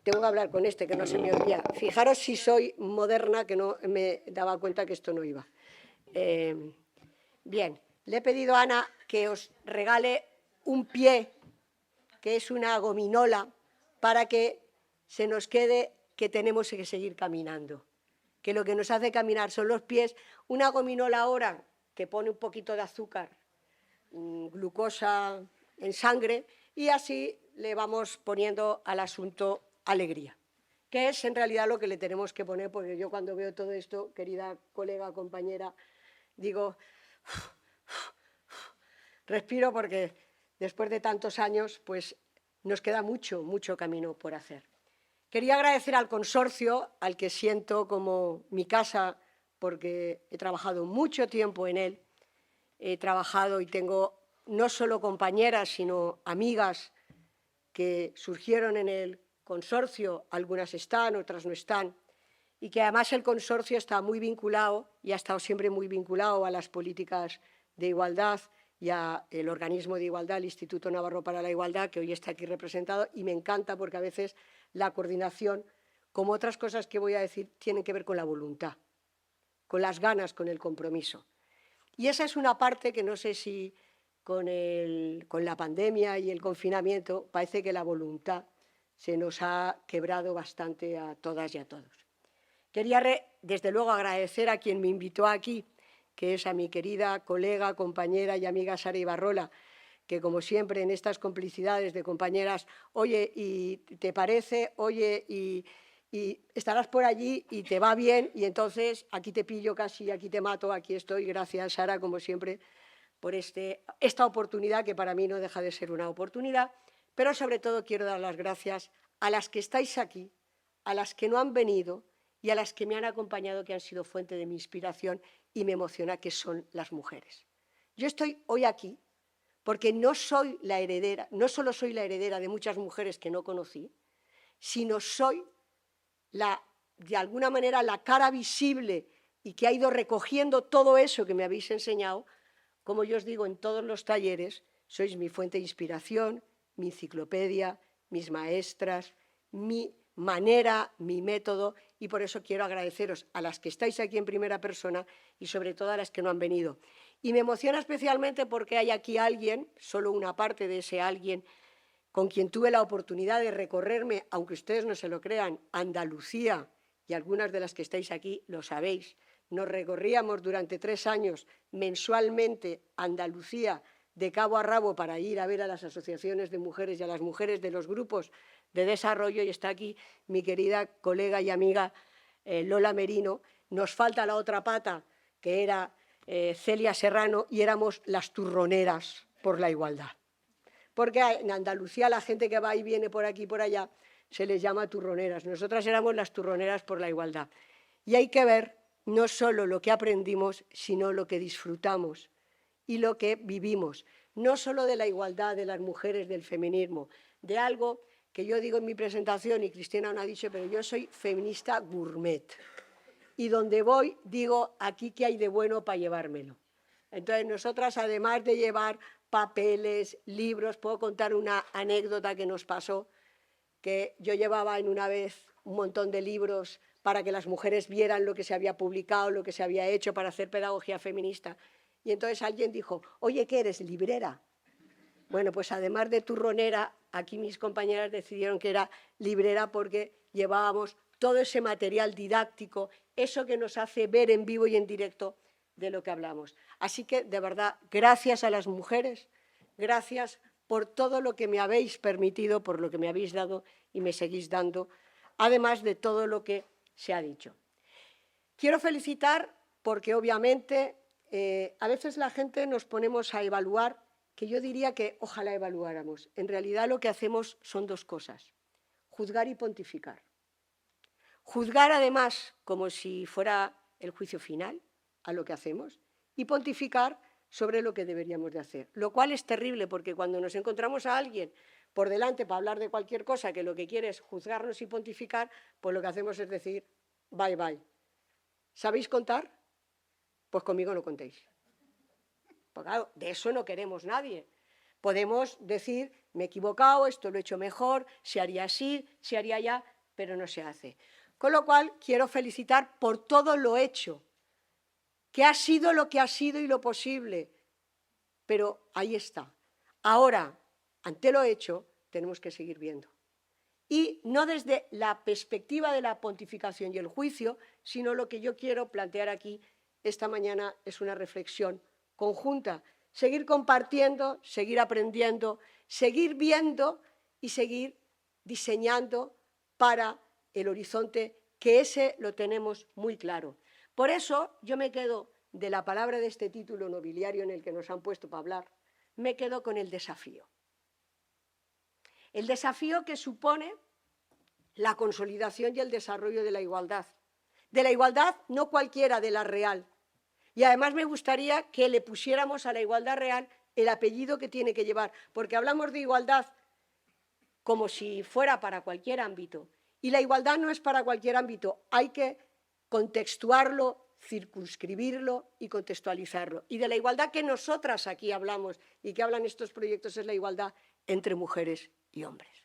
tengo que hablar con este, que no se me oía. Fijaros si soy moderna, que no me daba cuenta que esto no iba. Bien, le he pedido a Ana que os regale un pie, que es una gominola, para que se nos quede que tenemos que seguir caminando, que lo que nos hace caminar son los pies. Una gominola ahora que pone un poquito de azúcar, glucosa en sangre, y así le vamos poniendo al asunto alegría, que es en realidad lo que le tenemos que poner, porque yo cuando veo todo esto, querida colega, compañera, digo, respiro, porque después de tantos años, pues nos queda mucho, mucho camino por hacer. Quería agradecer al consorcio, al que siento como mi casa, porque he trabajado mucho tiempo en él. He trabajado y tengo no solo compañeras, sino amigas que surgieron en el consorcio, algunas están, otras no están, y que además el consorcio está muy vinculado y ha estado siempre muy vinculado a las políticas de igualdad y al organismo de igualdad, el Instituto Navarro para la Igualdad, que hoy está aquí representado, y me encanta porque a veces la coordinación, como otras cosas que voy a decir, tienen que ver con la voluntad, con las ganas, con el compromiso. Y esa es una parte que no sé si con la pandemia y el confinamiento parece que la voluntad se nos ha quebrado bastante a todas y a todos. Quería, desde luego, agradecer a quien me invitó aquí, que es a mi querida colega, compañera y amiga Sara Ibarrola, que como siempre en estas complicidades de compañeras, oye, ¿y te parece? Oye, y estarás por allí y te va bien, y entonces aquí te pillo casi, aquí te mato, aquí estoy. Gracias, Sara, como siempre, por esta oportunidad, que para mí no deja de ser una oportunidad, pero sobre todo quiero dar las gracias a las que estáis aquí, a las que no han venido y a las que me han acompañado, que han sido fuente de mi inspiración y me emociona, que son las mujeres. Yo estoy hoy aquí porque no soy la heredera, no solo soy la heredera de muchas mujeres que no conocí, sino soy de alguna manera la cara visible y que ha ido recogiendo todo eso que me habéis enseñado. Como yo os digo en todos los talleres, sois mi fuente de inspiración, mi enciclopedia, mis maestras, mi manera, mi método, y por eso quiero agradeceros a las que estáis aquí en primera persona y sobre todo a las que no han venido. Y me emociona especialmente porque hay aquí alguien, solo una parte de ese alguien, con quien tuve la oportunidad de recorrerme, aunque ustedes no se lo crean, Andalucía, y algunas de las que estáis aquí lo sabéis. Nos recorríamos durante 3 años mensualmente Andalucía de cabo a rabo para ir a ver a las asociaciones de mujeres y a las mujeres de los grupos de desarrollo, y está aquí mi querida colega y amiga Lola Merino. Nos falta la otra pata, que era Celia Serrano, y éramos las turroneras por la igualdad. Porque en Andalucía la gente que va y viene por aquí y por allá se les llama turroneras. Nosotras éramos las turroneras por la igualdad. Y hay que ver no solo lo que aprendimos, sino lo que disfrutamos y lo que vivimos. No solo de la igualdad de las mujeres, del feminismo, de algo que yo digo en mi presentación, y Cristina no ha dicho, pero yo soy feminista gourmet. Y donde voy digo, aquí qué hay de bueno para llevármelo. Entonces nosotras, además de llevar papeles, libros, puedo contar una anécdota que nos pasó, que yo llevaba en una vez un montón de libros para que las mujeres vieran lo que se había publicado, lo que se había hecho para hacer pedagogía feminista. Y entonces alguien dijo, oye, ¿qué eres, librera? Bueno, pues además de turronera, aquí mis compañeras decidieron que era librera porque llevábamos todo ese material didáctico, eso que nos hace ver en vivo y en directo de lo que hablamos. Así que, de verdad, gracias a las mujeres, gracias por todo lo que me habéis permitido, por lo que me habéis dado y me seguís dando, además de todo lo que se ha dicho. Quiero felicitar porque, obviamente, a veces la gente nos ponemos a evaluar, que yo diría que ojalá evaluáramos. En realidad lo que hacemos son dos cosas: juzgar y pontificar. Juzgar, además, como si fuera el juicio final a lo que hacemos, y pontificar sobre lo que deberíamos de hacer. Lo cual es terrible, porque cuando nos encontramos a alguien por delante para hablar de cualquier cosa que lo que quiere es juzgarnos y pontificar, pues lo que hacemos es decir, bye, bye. ¿Sabéis contar? Pues conmigo no contéis. Porque claro, de eso no queremos nadie. Podemos decir, me he equivocado, esto lo he hecho mejor, se haría así, se haría allá, pero no se hace. Con lo cual, quiero felicitar por todo lo hecho, que ha sido lo que ha sido y lo posible, pero ahí está. Ahora, ante lo hecho, tenemos que seguir viendo. Y no desde la perspectiva de la pontificación y el juicio, sino lo que yo quiero plantear aquí esta mañana es una reflexión conjunta. Seguir compartiendo, seguir aprendiendo, seguir viendo y seguir diseñando para el horizonte, que ese lo tenemos muy claro. Por eso yo me quedo de la palabra de este título nobiliario en el que nos han puesto para hablar, me quedo con el desafío. El desafío que supone la consolidación y el desarrollo de la igualdad. De la igualdad no cualquiera, de la real. Y además me gustaría que le pusiéramos a la igualdad real el apellido que tiene que llevar, porque hablamos de igualdad como si fuera para cualquier ámbito. Y la igualdad no es para cualquier ámbito, hay que contextuarlo, circunscribirlo y contextualizarlo. Y de la igualdad que nosotras aquí hablamos y que hablan estos proyectos es la igualdad entre mujeres y hombres.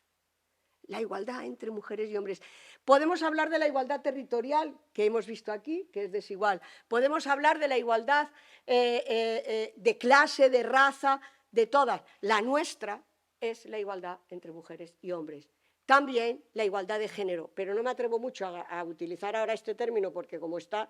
La igualdad entre mujeres y hombres. Podemos hablar de la igualdad territorial, que hemos visto aquí, que es desigual. Podemos hablar de la igualdad de clase, de raza, de todas. La nuestra es la igualdad entre mujeres y hombres. También la igualdad de género, pero no me atrevo mucho a utilizar ahora este término porque como está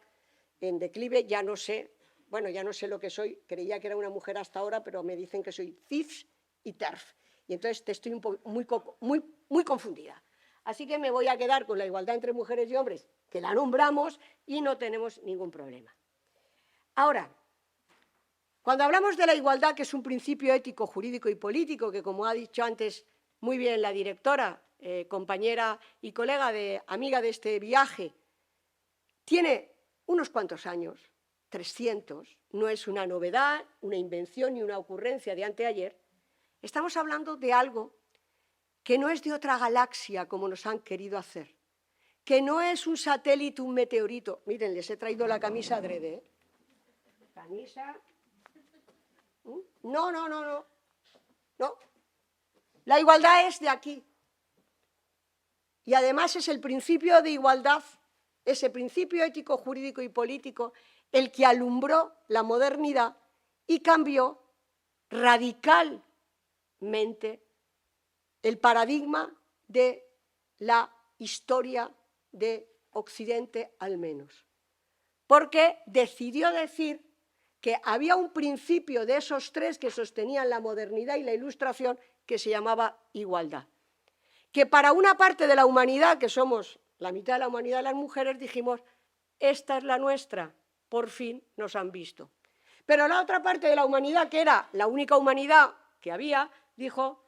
en declive ya no sé, bueno, ya no sé lo que soy, creía que era una mujer hasta ahora, pero me dicen que soy CIF y TERF. Y entonces estoy muy confundida. Así que me voy a quedar con la igualdad entre mujeres y hombres, que la nombramos y no tenemos ningún problema. Ahora, cuando hablamos de la igualdad, que es un principio ético, jurídico y político, que como ha dicho antes muy bien la directora, compañera y colega, amiga de este viaje, tiene unos cuantos años, 300, no es una novedad, una invención ni una ocurrencia de anteayer. Estamos hablando de algo que no es de otra galaxia como nos han querido hacer, que no es un satélite, un meteorito. Miren, les he traído la camisa adrede, ¿eh? Camisa. No. La igualdad es de aquí. Y además es el principio de igualdad, ese principio ético, jurídico y político, el que alumbró la modernidad y cambió radicalmente el paradigma de la historia de Occidente, al menos. Porque decidió decir que había un principio de esos tres que sostenían la modernidad y la Ilustración que se llamaba igualdad. Que para una parte de la humanidad, que somos la mitad de la humanidad las mujeres, dijimos, esta es la nuestra, por fin nos han visto. Pero la otra parte de la humanidad, que era la única humanidad que había, dijo,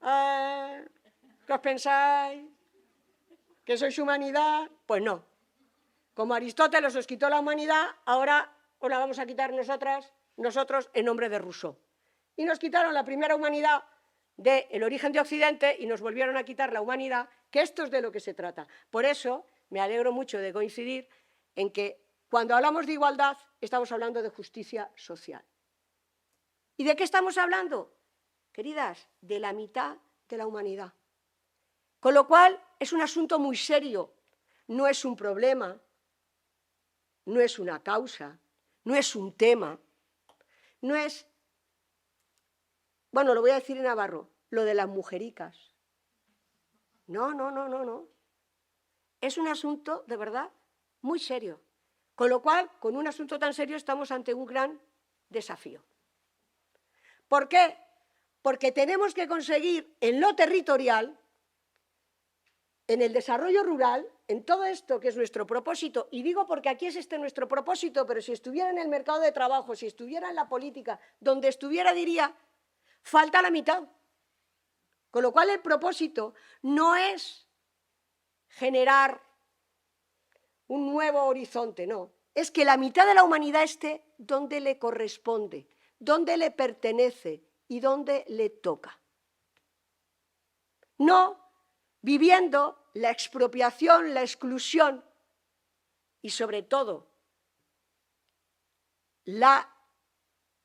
¿qué os pensáis? ¿Que sois humanidad? Pues no. Como Aristóteles os quitó la humanidad, ahora os la vamos a quitar nosotros en nombre de Rousseau. Y nos quitaron la primera humanidad del origen de Occidente y nos volvieron a quitar la humanidad, que esto es de lo que se trata. Por eso me alegro mucho de coincidir en que cuando hablamos de igualdad estamos hablando de justicia social. ¿Y de qué estamos hablando? Queridas, de la mitad de la humanidad. Con lo cual es un asunto muy serio, no es un problema, no es una causa, no es un tema, no es, bueno, lo voy a decir en navarro, lo de las mujericas. No. es un asunto, de verdad, muy serio. Con lo cual, con un asunto tan serio estamos ante un gran desafío. ¿Por qué? Porque tenemos que conseguir en lo territorial, en el desarrollo rural, en todo esto que es nuestro propósito, y digo porque aquí es nuestro propósito, pero si estuviera en el mercado de trabajo, si estuviera en la política, donde estuviera diría, falta la mitad. Con lo cual el propósito no es generar un nuevo horizonte, no. Es que la mitad de la humanidad esté donde le corresponde, donde le pertenece y donde le toca. No viviendo la expropiación, la exclusión y sobre todo la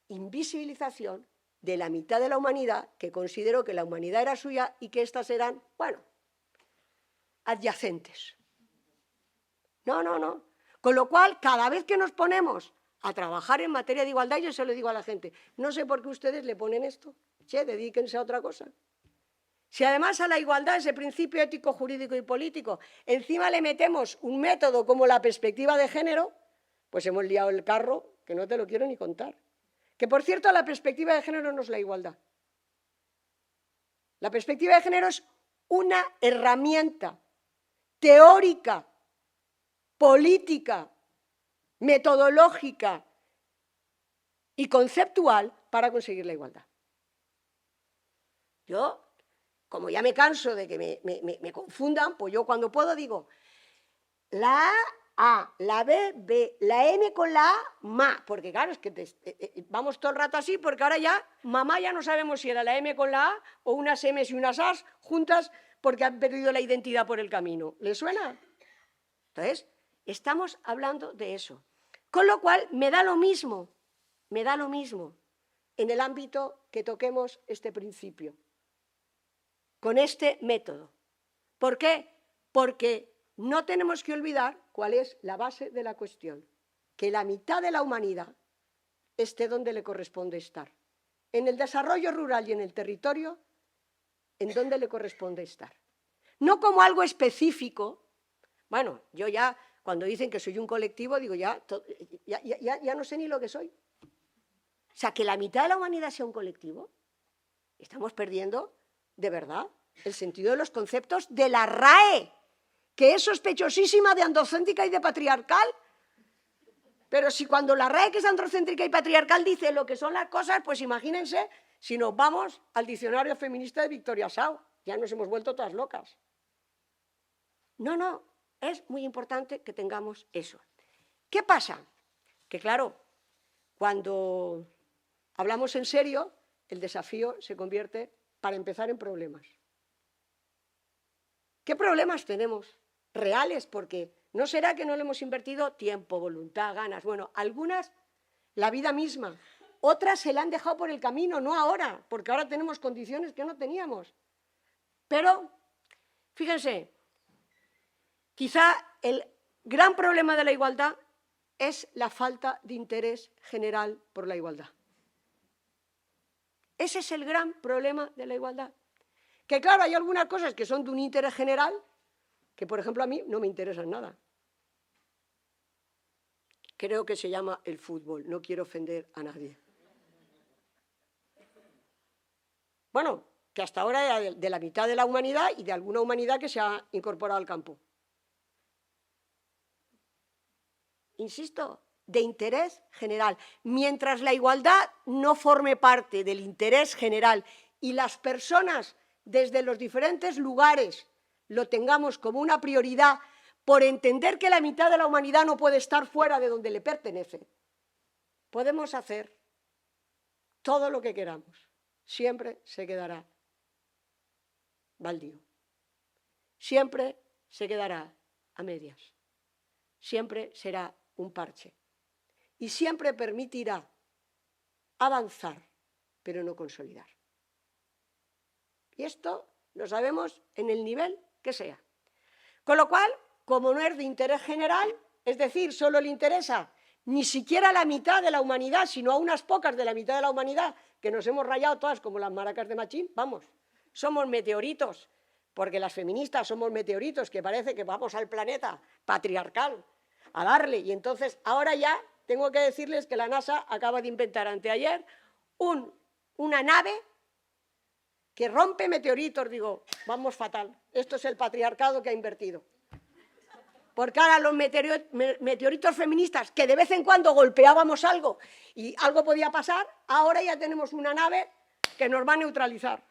invisibilización de la mitad de la humanidad que consideró que la humanidad era suya y que éstas eran, bueno, adyacentes. No, no, no. Con lo cual, cada vez que nos ponemos a trabajar en materia de igualdad, yo se lo digo a la gente, no sé por qué ustedes le ponen esto, che, dedíquense a otra cosa. Si además a la igualdad, ese principio ético, jurídico y político, encima le metemos un método como la perspectiva de género, pues hemos liado el carro que no te lo quiero ni contar. Que, por cierto, la perspectiva de género no es la igualdad. La perspectiva de género es una herramienta teórica, política, metodológica y conceptual para conseguir la igualdad. Yo, como ya me canso de que me confundan, pues yo cuando puedo digo la A, la B, B, la M con la A, ma, porque claro, es que vamos todo el rato así, porque ahora ya, mamá ya no sabemos si era la M con la A o unas M's y unas A's juntas porque han perdido la identidad por el camino. ¿Le suena? Entonces, estamos hablando de eso. Con lo cual, me da lo mismo en el ámbito que toquemos este principio, con este método. ¿Por qué? Porque no tenemos que olvidar cuál es la base de la cuestión, que la mitad de la humanidad esté donde le corresponde estar. En el desarrollo rural y en el territorio, en donde le corresponde estar. No como algo específico. Bueno, yo ya, cuando dicen que soy un colectivo, digo, ya no sé ni lo que soy. O sea, que la mitad de la humanidad sea un colectivo, estamos perdiendo, de verdad, el sentido de los conceptos de la RAE, que es sospechosísima de androcéntrica y de patriarcal. Pero si cuando la RAE, que es androcéntrica y patriarcal, dice lo que son las cosas, pues imagínense si nos vamos al diccionario feminista de Victoria Sau. Ya nos hemos vuelto todas locas. No, no, es muy importante que tengamos eso. ¿Qué pasa? Que claro, cuando hablamos en serio, el desafío se convierte, para empezar, en problemas. ¿Qué problemas tenemos reales? Porque no será que no le hemos invertido tiempo, voluntad, ganas. Bueno, algunas, la vida misma. Otras se la han dejado por el camino, no ahora, porque ahora tenemos condiciones que no teníamos. Pero, fíjense, quizá el gran problema de la igualdad es la falta de interés general por la igualdad. Ese es el gran problema de la igualdad. Que claro, hay algunas cosas que son de un interés general que, por ejemplo, a mí no me interesan nada. Creo que se llama el fútbol, no quiero ofender a nadie. Bueno, que hasta ahora era de la mitad de la humanidad y de alguna humanidad que se ha incorporado al campo. Insisto, de interés general. Mientras la igualdad no forme parte del interés general y las personas desde los diferentes lugares lo tengamos como una prioridad por entender que la mitad de la humanidad no puede estar fuera de donde le pertenece, podemos hacer todo lo que queramos. Siempre se quedará baldío. Siempre se quedará a medias. Siempre será un parche. Y siempre permitirá avanzar, pero no consolidar. Y esto lo sabemos en el nivel que sea. Con lo cual, como no es de interés general, es decir, solo le interesa ni siquiera a la mitad de la humanidad, sino a unas pocas de la mitad de la humanidad, que nos hemos rayado todas como las maracas de Machín, vamos, somos meteoritos porque las feministas somos meteoritos que parece que vamos al planeta patriarcal a darle, y entonces ahora ya tengo que decirles que la NASA acaba de inventar anteayer una nave que rompe meteoritos. Digo, vamos fatal, esto es el patriarcado que ha invertido. Porque ahora los meteoritos feministas, que de vez en cuando golpeábamos algo y algo podía pasar, ahora ya tenemos una nave que nos va a neutralizar.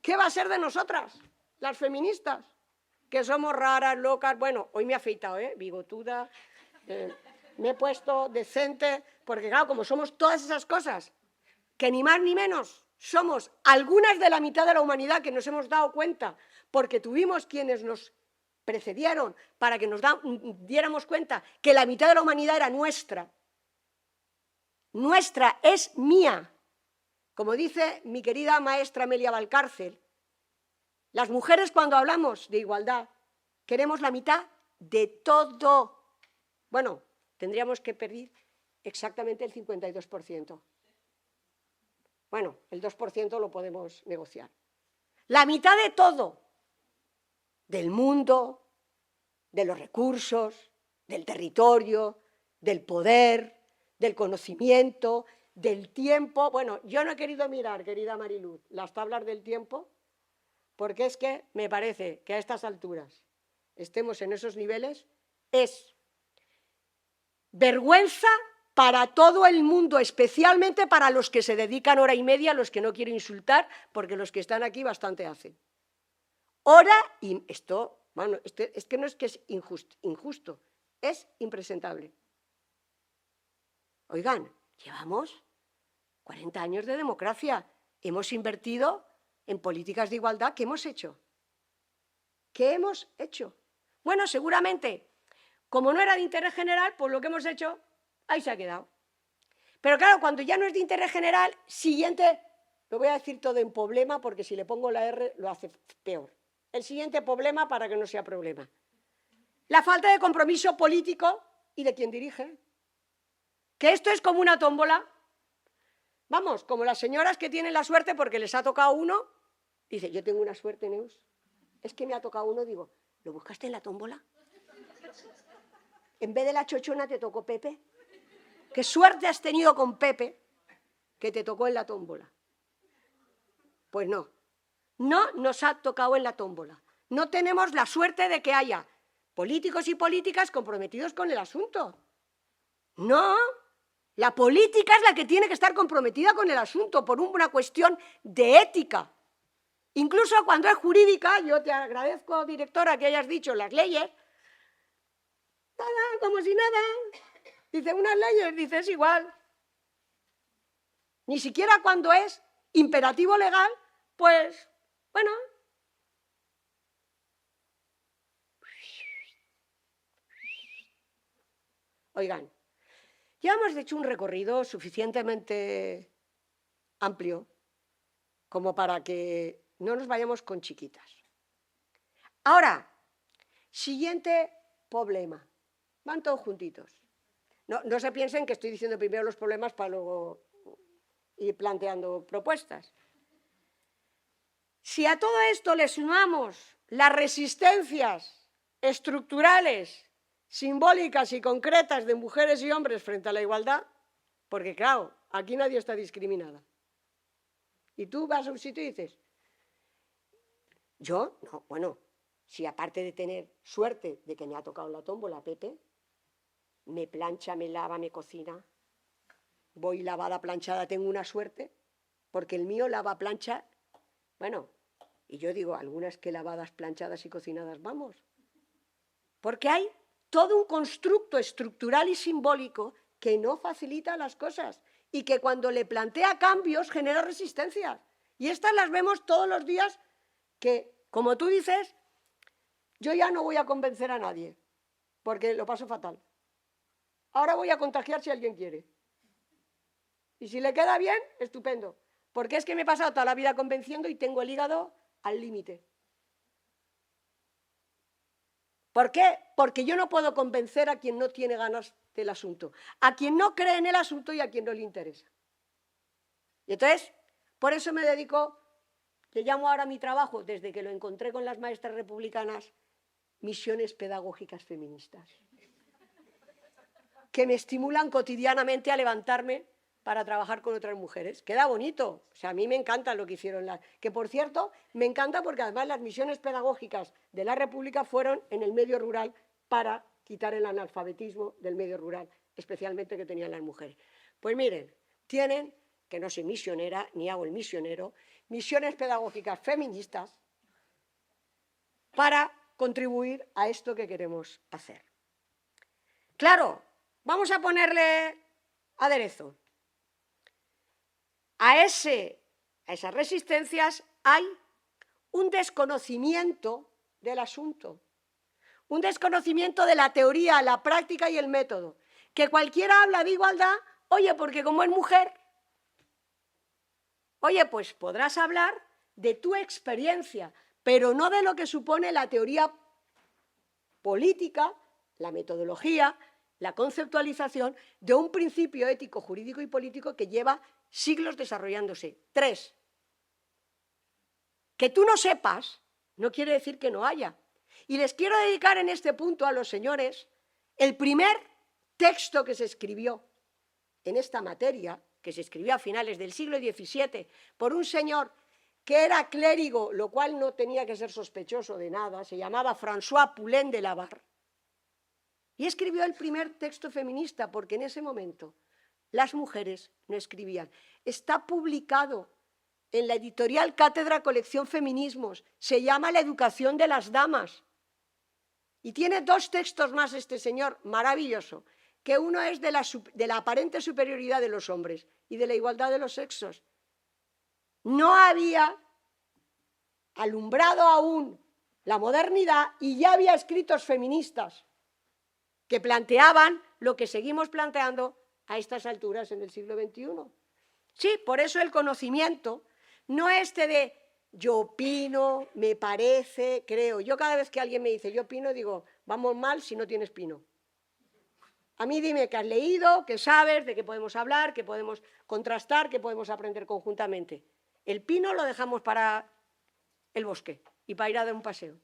¿Qué va a ser de nosotras, las feministas? Que somos raras, locas. Bueno, hoy me he afeitado, bigotuda, me he puesto decente, porque claro, como somos todas esas cosas, que ni más ni menos somos algunas de la mitad de la humanidad que nos hemos dado cuenta, porque tuvimos quienes nos precedieron para que nos diéramos cuenta que la mitad de la humanidad era nuestra. Nuestra es mía. Como dice mi querida maestra Amelia Valcárcel, las mujeres cuando hablamos de igualdad queremos la mitad de todo. Bueno, tendríamos que pedir exactamente el 52%. Bueno, el 2% lo podemos negociar. La mitad de todo. Del mundo, de los recursos, del territorio, del poder, del conocimiento, del tiempo. Bueno, yo no he querido mirar, querida Mariluz, las tablas del tiempo, porque es que me parece que a estas alturas estemos en esos niveles, es vergüenza para todo el mundo, especialmente para los que se dedican hora y media, los que no quiero insultar, porque los que están aquí bastante hacen. Hora, y esto, bueno, es que no es que es injusto, es impresentable. Oigan, llevamos 40 años de democracia, hemos invertido en políticas de igualdad. ¿Qué hemos hecho? ¿Qué hemos hecho? Bueno, seguramente, como no era de interés general, pues lo que hemos hecho, ahí se ha quedado. Pero claro, cuando ya no es de interés general, siguiente, lo voy a decir todo en problema, porque si le pongo la R lo hace peor. El siguiente problema para que no sea problema. La falta de compromiso político y de quien dirige. Que esto es como una tómbola. Vamos, como las señoras que tienen la suerte porque les ha tocado uno. Dice, yo tengo una suerte, Neus. Es que me ha tocado uno, digo, ¿lo buscaste en la tómbola? En vez de la chochona te tocó Pepe. ¿Qué suerte has tenido con Pepe que te tocó en la tómbola? Pues no. No nos ha tocado en la tómbola. No tenemos la suerte de que haya políticos y políticas comprometidos con el asunto. No, la política es la que tiene que estar comprometida con el asunto por una cuestión de ética. Incluso cuando es jurídica, yo te agradezco, directora, que hayas dicho las leyes, nada, como si nada. Dice, unas leyes, dice, es igual. Ni siquiera cuando es imperativo legal, pues, bueno. Oigan, ya hemos hecho un recorrido suficientemente amplio como para que no nos vayamos con chiquitas. Ahora, siguiente problema. Van todos juntitos. No se piensen que estoy diciendo primero los problemas para luego ir planteando propuestas. Si a todo esto le sumamos las resistencias estructurales, simbólicas y concretas de mujeres y hombres frente a la igualdad, porque claro, aquí nadie está discriminada. Y tú vas a un sitio y dices, yo, no, bueno, si aparte de tener suerte de que me ha tocado la tómbola, Pepe, me plancha, me lava, me cocina, voy lavada, planchada, tengo una suerte, porque el mío lava, plancha, bueno, y yo digo, algunas que lavadas, planchadas y cocinadas vamos, porque hay todo un constructo estructural y simbólico que no facilita las cosas y que cuando le plantea cambios genera resistencias. Y estas las vemos todos los días que, como tú dices, yo ya no voy a convencer a nadie, porque lo paso fatal. Ahora voy a contagiar si alguien quiere. Y si le queda bien, estupendo. Porque es que me he pasado toda la vida convenciendo y tengo el hígado al límite. ¿Por qué? Porque yo no puedo convencer a quien no tiene ganas del asunto, a quien no cree en el asunto y a quien no le interesa. Y entonces, por eso me dedico que llamo ahora a mi trabajo, desde que lo encontré con las maestras republicanas, misiones pedagógicas feministas, que me estimulan cotidianamente a levantarme para trabajar con otras mujeres. Queda bonito, o sea, a mí me encanta lo que hicieron que por cierto, me encanta porque además las misiones pedagógicas de la República fueron en el medio rural para quitar el analfabetismo del medio rural, especialmente que tenían las mujeres. Pues miren, tienen, que no soy misionera ni hago el misionero, misiones pedagógicas feministas para contribuir a esto que queremos hacer. Claro, vamos a ponerle aderezo. A esas resistencias hay un desconocimiento del asunto, un desconocimiento de la teoría, la práctica y el método. Que cualquiera habla de igualdad, oye, porque como es mujer, oye, pues podrás hablar de tu experiencia, pero no de lo que supone la teoría política, la metodología, la conceptualización de un principio ético, jurídico y político que lleva siglos desarrollándose. 3. Que tú no sepas no quiere decir que no haya. Y les quiero dedicar en este punto a los señores el primer texto que se escribió en esta materia, que se escribió a finales del siglo XVII por un señor que era clérigo, lo cual no tenía que ser sospechoso de nada, se llamaba François Poulain de Labarre, y escribió el primer texto feminista, porque en ese momento las mujeres no escribían. Está publicado en la editorial Cátedra Colección Feminismos, se llama La educación de las damas, y tiene 2 textos más este señor, maravilloso, que uno es de la aparente superioridad de los hombres y de la igualdad de los sexos. No había alumbrado aún la modernidad y ya había escritos feministas que planteaban lo que seguimos planteando a estas alturas en el siglo XXI. Sí, por eso el conocimiento no es de yo opino, me parece, creo. Yo cada vez que alguien me dice yo opino, digo, vamos mal si no tienes pino. A mí dime que has leído, que sabes, de qué podemos hablar, que podemos contrastar, que podemos aprender conjuntamente. El pino lo dejamos para el bosque y para ir a dar un paseo.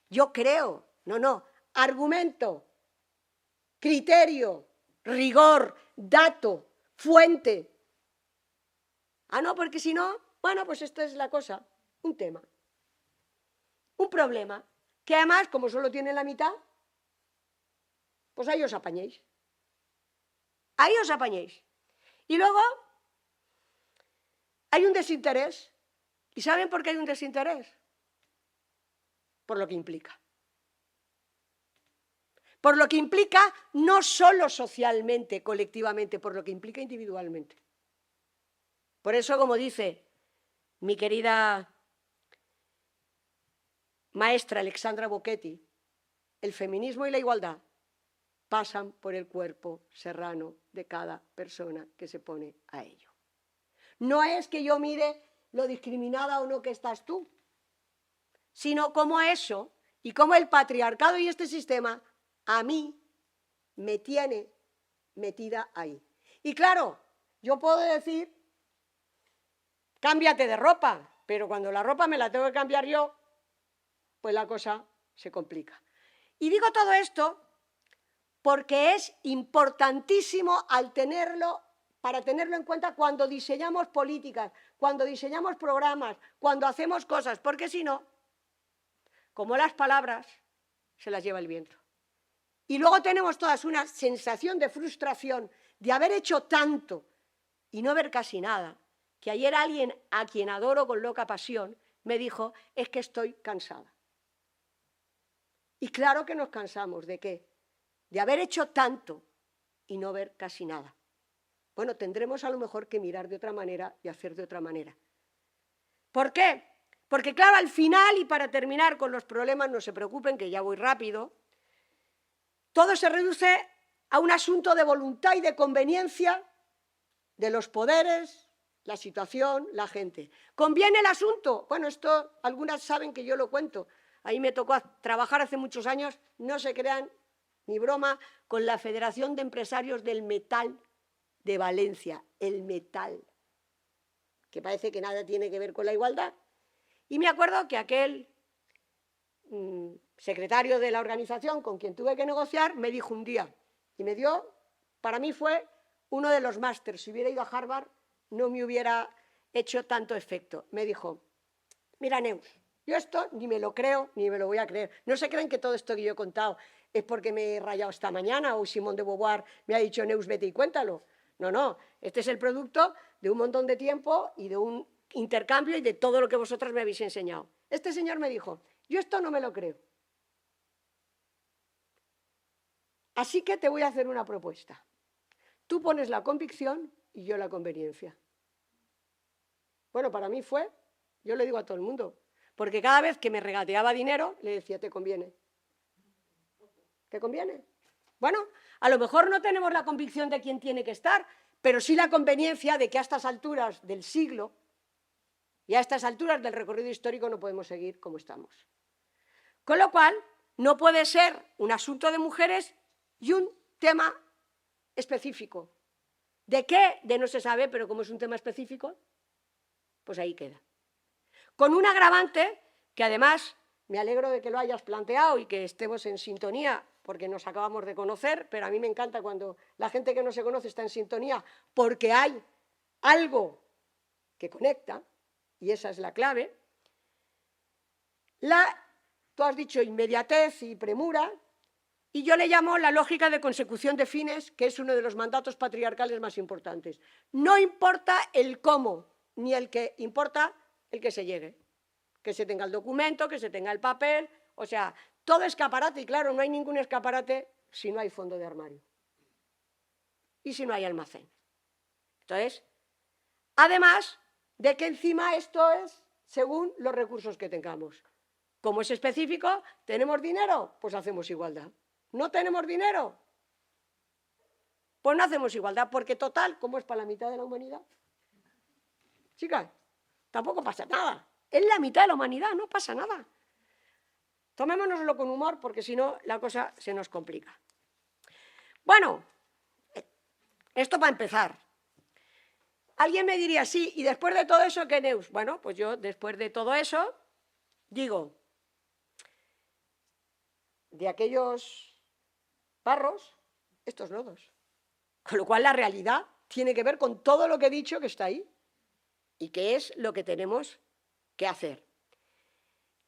Yo creo, no, argumento, criterio, rigor, dato, fuente. Ah, no, porque si no, bueno, pues esta es la cosa, un tema, un problema, que además, como solo tiene la mitad, pues ahí os apañéis. Ahí os apañéis. Y luego hay un desinterés. ¿Y saben por qué hay un desinterés? Por lo que implica. Por lo que implica no solo socialmente, colectivamente, por lo que implica individualmente. Por eso, como dice mi querida maestra Alexandra Bocchetti, el feminismo y la igualdad pasan por el cuerpo serrano de cada persona que se pone a ello. No es que yo mire lo discriminada o no que estás tú, sino cómo eso y cómo el patriarcado y este sistema a mí me tiene metida ahí. Y claro, yo puedo decir, cámbiate de ropa, pero cuando la ropa me la tengo que cambiar yo, pues la cosa se complica. Y digo todo esto porque es importantísimo para tenerlo en cuenta cuando diseñamos políticas, cuando diseñamos programas, cuando hacemos cosas, porque si no, como las palabras, se las lleva el viento. Y luego tenemos todas una sensación de frustración de haber hecho tanto y no ver casi nada, que ayer alguien a quien adoro con loca pasión me dijo, es que estoy cansada. Y claro que nos cansamos, ¿de qué? De haber hecho tanto y no ver casi nada. Bueno, tendremos a lo mejor que mirar de otra manera y hacer de otra manera. ¿Por qué? Porque claro, al final, y para terminar con los problemas, no se preocupen, que ya voy rápido, todo se reduce a un asunto de voluntad y de conveniencia de los poderes, la situación, la gente. ¿Conviene el asunto? Bueno, esto algunas saben que yo lo cuento. Ahí me tocó trabajar hace muchos años, no se crean ni broma, con la Federación de Empresarios del Metal de Valencia, el metal, que parece que nada tiene que ver con la igualdad. Y me acuerdo que aquel secretario de la organización con quien tuve que negociar me dijo un día, y me dio, para mí fue uno de los másters, si hubiera ido a Harvard no me hubiera hecho tanto efecto. Me dijo, mira, Neus, yo esto ni me lo creo ni me lo voy a creer. No se creen que todo esto que yo he contado es porque me he rayado esta mañana o Simone de Beauvoir me ha dicho, Neus, vete y cuéntalo. No, no, este es el producto de un montón de tiempo y de un intercambio y de todo lo que vosotras me habéis enseñado. Este señor me dijo, yo esto no me lo creo. Así que te voy a hacer una propuesta. Tú pones la convicción y yo la conveniencia. Bueno, para mí fue, yo le digo a todo el mundo, porque cada vez que me regateaba dinero, le decía, ¿te conviene? ¿Te conviene? Bueno, a lo mejor no tenemos la convicción de quién tiene que estar, pero sí la conveniencia de que a estas alturas del siglo y a estas alturas del recorrido histórico no podemos seguir como estamos. Con lo cual, no puede ser un asunto de mujeres y un tema específico. ¿De qué? De no se sabe, pero como es un tema específico, pues ahí queda. Con un agravante que además me alegro de que lo hayas planteado y que estemos en sintonía porque nos acabamos de conocer, pero a mí me encanta cuando la gente que no se conoce está en sintonía porque hay algo que conecta y esa es la clave. Tú has dicho inmediatez y premura y yo le llamo la lógica de consecución de fines, que es uno de los mandatos patriarcales más importantes. No importa el cómo, ni el que, importa el que se llegue. Que se tenga el documento, que se tenga el papel, o sea, todo escaparate, y claro, no hay ningún escaparate si no hay fondo de armario. Y si no hay almacén. Entonces, además de que encima esto es según los recursos que tengamos. Como es específico, ¿tenemos dinero? Pues hacemos igualdad. ¿No tenemos dinero? Pues no hacemos igualdad, porque total, como es para la mitad de la humanidad. Chicas, tampoco pasa nada. Es la mitad de la humanidad, no pasa nada. Tomémonoslo con humor, porque si no, la cosa se nos complica. Bueno, esto para empezar. Alguien me diría, sí, y después de todo eso, ¿qué, Neus? Bueno, pues yo después de todo eso, digo, de aquellos barros, estos lodos. Con lo cual la realidad tiene que ver con todo lo que he dicho que está ahí y que es lo que tenemos que hacer.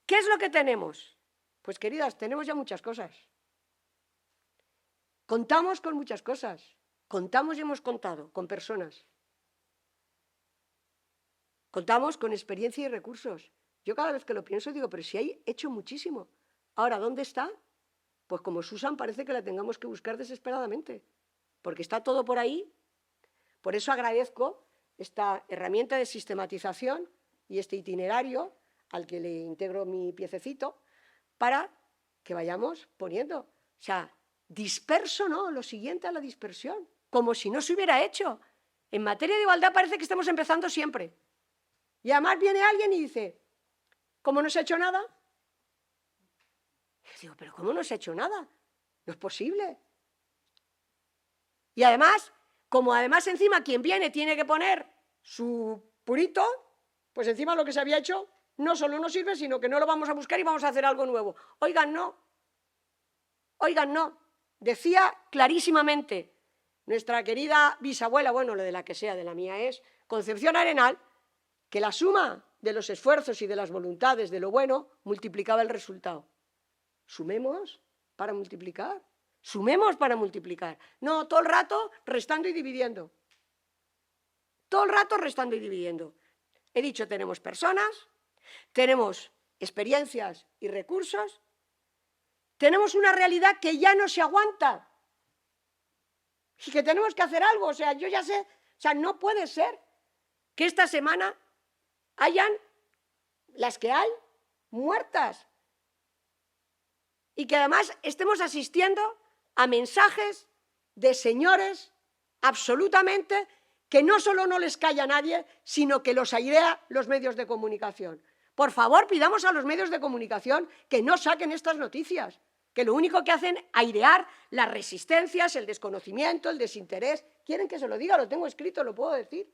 ¿Qué es lo que tenemos? Pues queridas, tenemos ya muchas cosas. Contamos con muchas cosas. Contamos y hemos contado con personas. Contamos con experiencia y recursos. Yo cada vez que lo pienso digo, pero si hay hecho muchísimo. Ahora, ¿dónde está? Pues como Susan parece que la tengamos que buscar desesperadamente, porque está todo por ahí. Por eso agradezco esta herramienta de sistematización y este itinerario al que le integro mi piececito para que vayamos poniendo. O sea, disperso no, lo siguiente a la dispersión, como si no se hubiera hecho. En materia de igualdad parece que estamos empezando siempre. Y además viene alguien y dice, ¿cómo no se ha hecho nada? Yo digo, ¿pero cómo no se ha hecho nada? No es posible. Y además, como además encima quien viene tiene que poner su purito, pues encima lo que se había hecho no solo no sirve, sino que no lo vamos a buscar y vamos a hacer algo nuevo. Oigan, no. Oigan, no. Decía clarísimamente nuestra querida bisabuela, bueno, lo de la que sea, de la mía es, Concepción Arenal, que la suma de los esfuerzos y de las voluntades de lo bueno multiplicaba el resultado. Sumemos para multiplicar. Sumemos para multiplicar. No, todo el rato restando y dividiendo. Todo el rato restando y dividiendo. He dicho, tenemos personas, tenemos experiencias y recursos, tenemos una realidad que ya no se aguanta y que tenemos que hacer algo. O sea, yo ya sé, o sea, no puede ser que esta semana hayan las que hay muertas y que además estemos asistiendo a mensajes de señores absolutamente que no solo no les calla nadie, sino que los airea los medios de comunicación. Por favor, pidamos a los medios de comunicación que no saquen estas noticias, que lo único que hacen es airear las resistencias, el desconocimiento, el desinterés. ¿Quieren que se lo diga? Lo tengo escrito, lo puedo decir.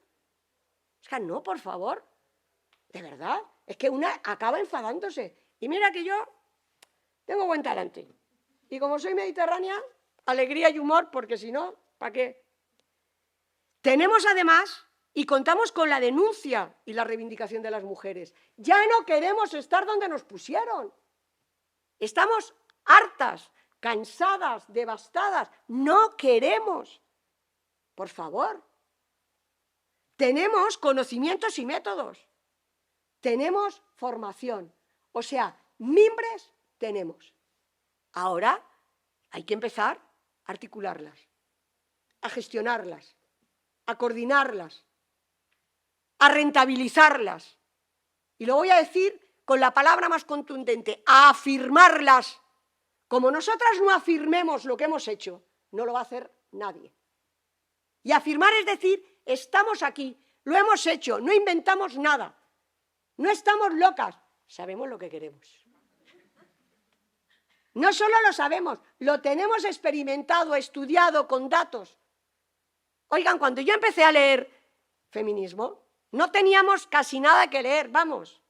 O sea, no, por favor. de verdad, es que una acaba enfadándose. Y mira que yo tengo buen talante. Y como soy mediterránea, alegría y humor, porque si no, ¿para qué? Tenemos además, y contamos con la denuncia y la reivindicación de las mujeres, ya no queremos estar donde nos pusieron. Estamos hartas, cansadas, devastadas. No queremos. Por favor. Tenemos conocimientos y métodos. Tenemos formación. O sea, mimbres tenemos. Ahora hay que empezar a articularlas, a gestionarlas, a coordinarlas, a rentabilizarlas. Y lo voy a decir con la palabra más contundente, a afirmarlas. Como nosotras no afirmemos lo que hemos hecho, no lo va a hacer nadie. Y afirmar es decir, estamos aquí, lo hemos hecho, no inventamos nada, no estamos locas, sabemos lo que queremos. No solo lo sabemos, lo tenemos experimentado, estudiado con datos. Oigan, cuando yo empecé a leer feminismo, no teníamos casi nada que leer, vamos.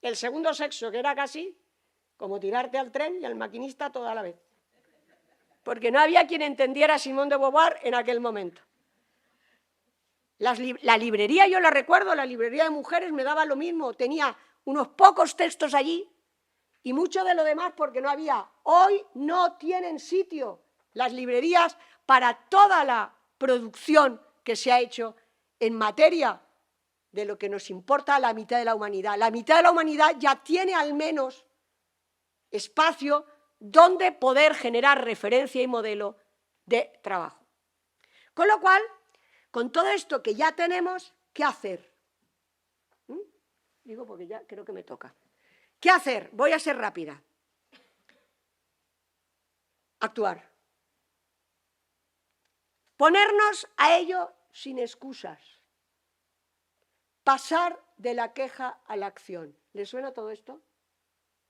El segundo sexo, que era casi como tirarte al tren y al maquinista toda la vez. Porque no había quien entendiera a Simone de Beauvoir en aquel momento. La librería, yo la recuerdo, la librería de mujeres me daba lo mismo. Tenía unos pocos textos allí y mucho de lo demás porque no había. Hoy no tienen sitio las librerías para toda la producción que se ha hecho en materia de lo que nos importa a la mitad de la humanidad. La mitad de la humanidad ya tiene al menos espacio donde poder generar referencia y modelo de trabajo. Con lo cual, con todo esto que ya tenemos, ¿qué hacer? Digo porque ya creo que me toca. ¿Qué hacer? Voy a ser rápida. Actuar. Ponernos a ello sin excusas. Pasar de la queja a la acción. ¿Les suena todo esto?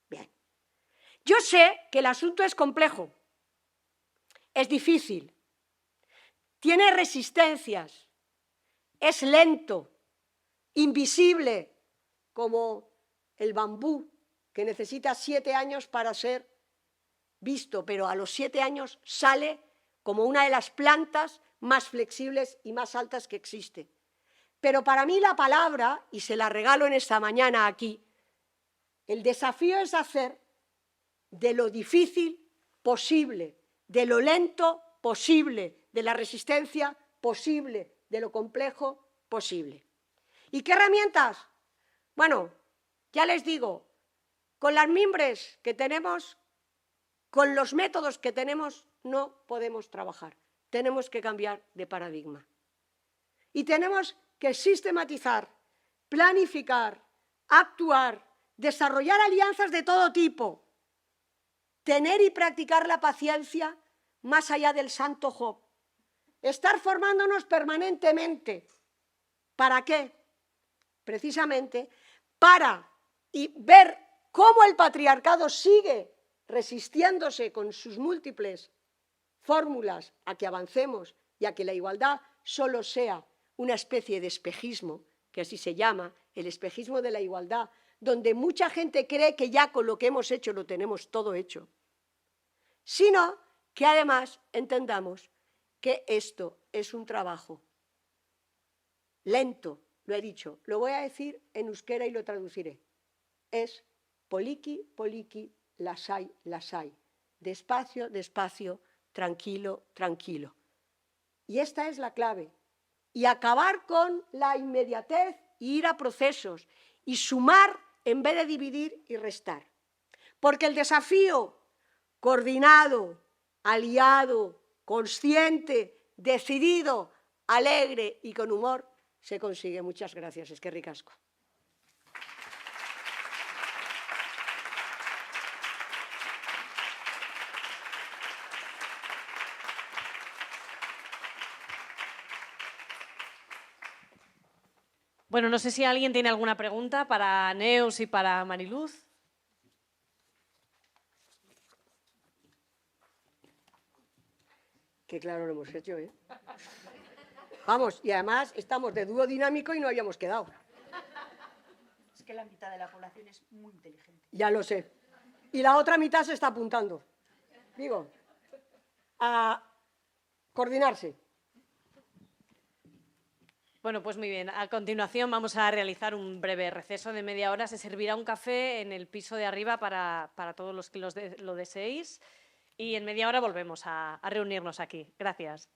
Bien. Yo sé que el asunto es complejo, es difícil, tiene resistencias, es lento, invisible, como el bambú, que necesita 7 años para ser visto, pero a los 7 años sale como una de las plantas más flexibles y más altas que existe. Pero para mí la palabra, y se la regalo en esta mañana aquí, el desafío es hacer de lo difícil posible, de lo lento posible, de la resistencia posible, de lo complejo posible. ¿Y qué herramientas? Bueno, ya les digo, con las mimbres que tenemos, con los métodos que tenemos, no podemos trabajar. Tenemos que cambiar de paradigma. Y tenemos que sistematizar, planificar, actuar, desarrollar alianzas de todo tipo, tener y practicar la paciencia más allá del santo Job, estar formándonos permanentemente. ¿Para qué? Precisamente para ver cómo el patriarcado sigue resistiéndose con sus múltiples fórmulas a que avancemos y a que la igualdad solo sea una especie de espejismo, que así se llama, el espejismo de la igualdad, donde mucha gente cree que ya con lo que hemos hecho lo tenemos todo hecho, sino que además entendamos que esto es un trabajo lento, lo he dicho, lo voy a decir en euskera y lo traduciré. Es poliki, poliki, lasai, lasai, despacio, despacio, tranquilo, tranquilo. Y esta es la clave. Y acabar con la inmediatez y ir a procesos y sumar en vez de dividir y restar. Porque el desafío coordinado, aliado, consciente, decidido, alegre y con humor se consigue. Muchas gracias. Eskerrik asko. Bueno, no sé si alguien tiene alguna pregunta para Neus y para Mariluz. Qué claro lo hemos hecho, ¿eh? Vamos, y además estamos de dúo dinámico y no habíamos quedado. que la mitad de la población es muy inteligente. Ya lo sé. Y la otra mitad se está apuntando. Digo, a coordinarse. Bueno, pues muy bien. A continuación vamos a realizar un breve receso de media hora. Se servirá un café en el piso de arriba para todos los que lo deseéis. Y en media hora volvemos a reunirnos aquí. Gracias.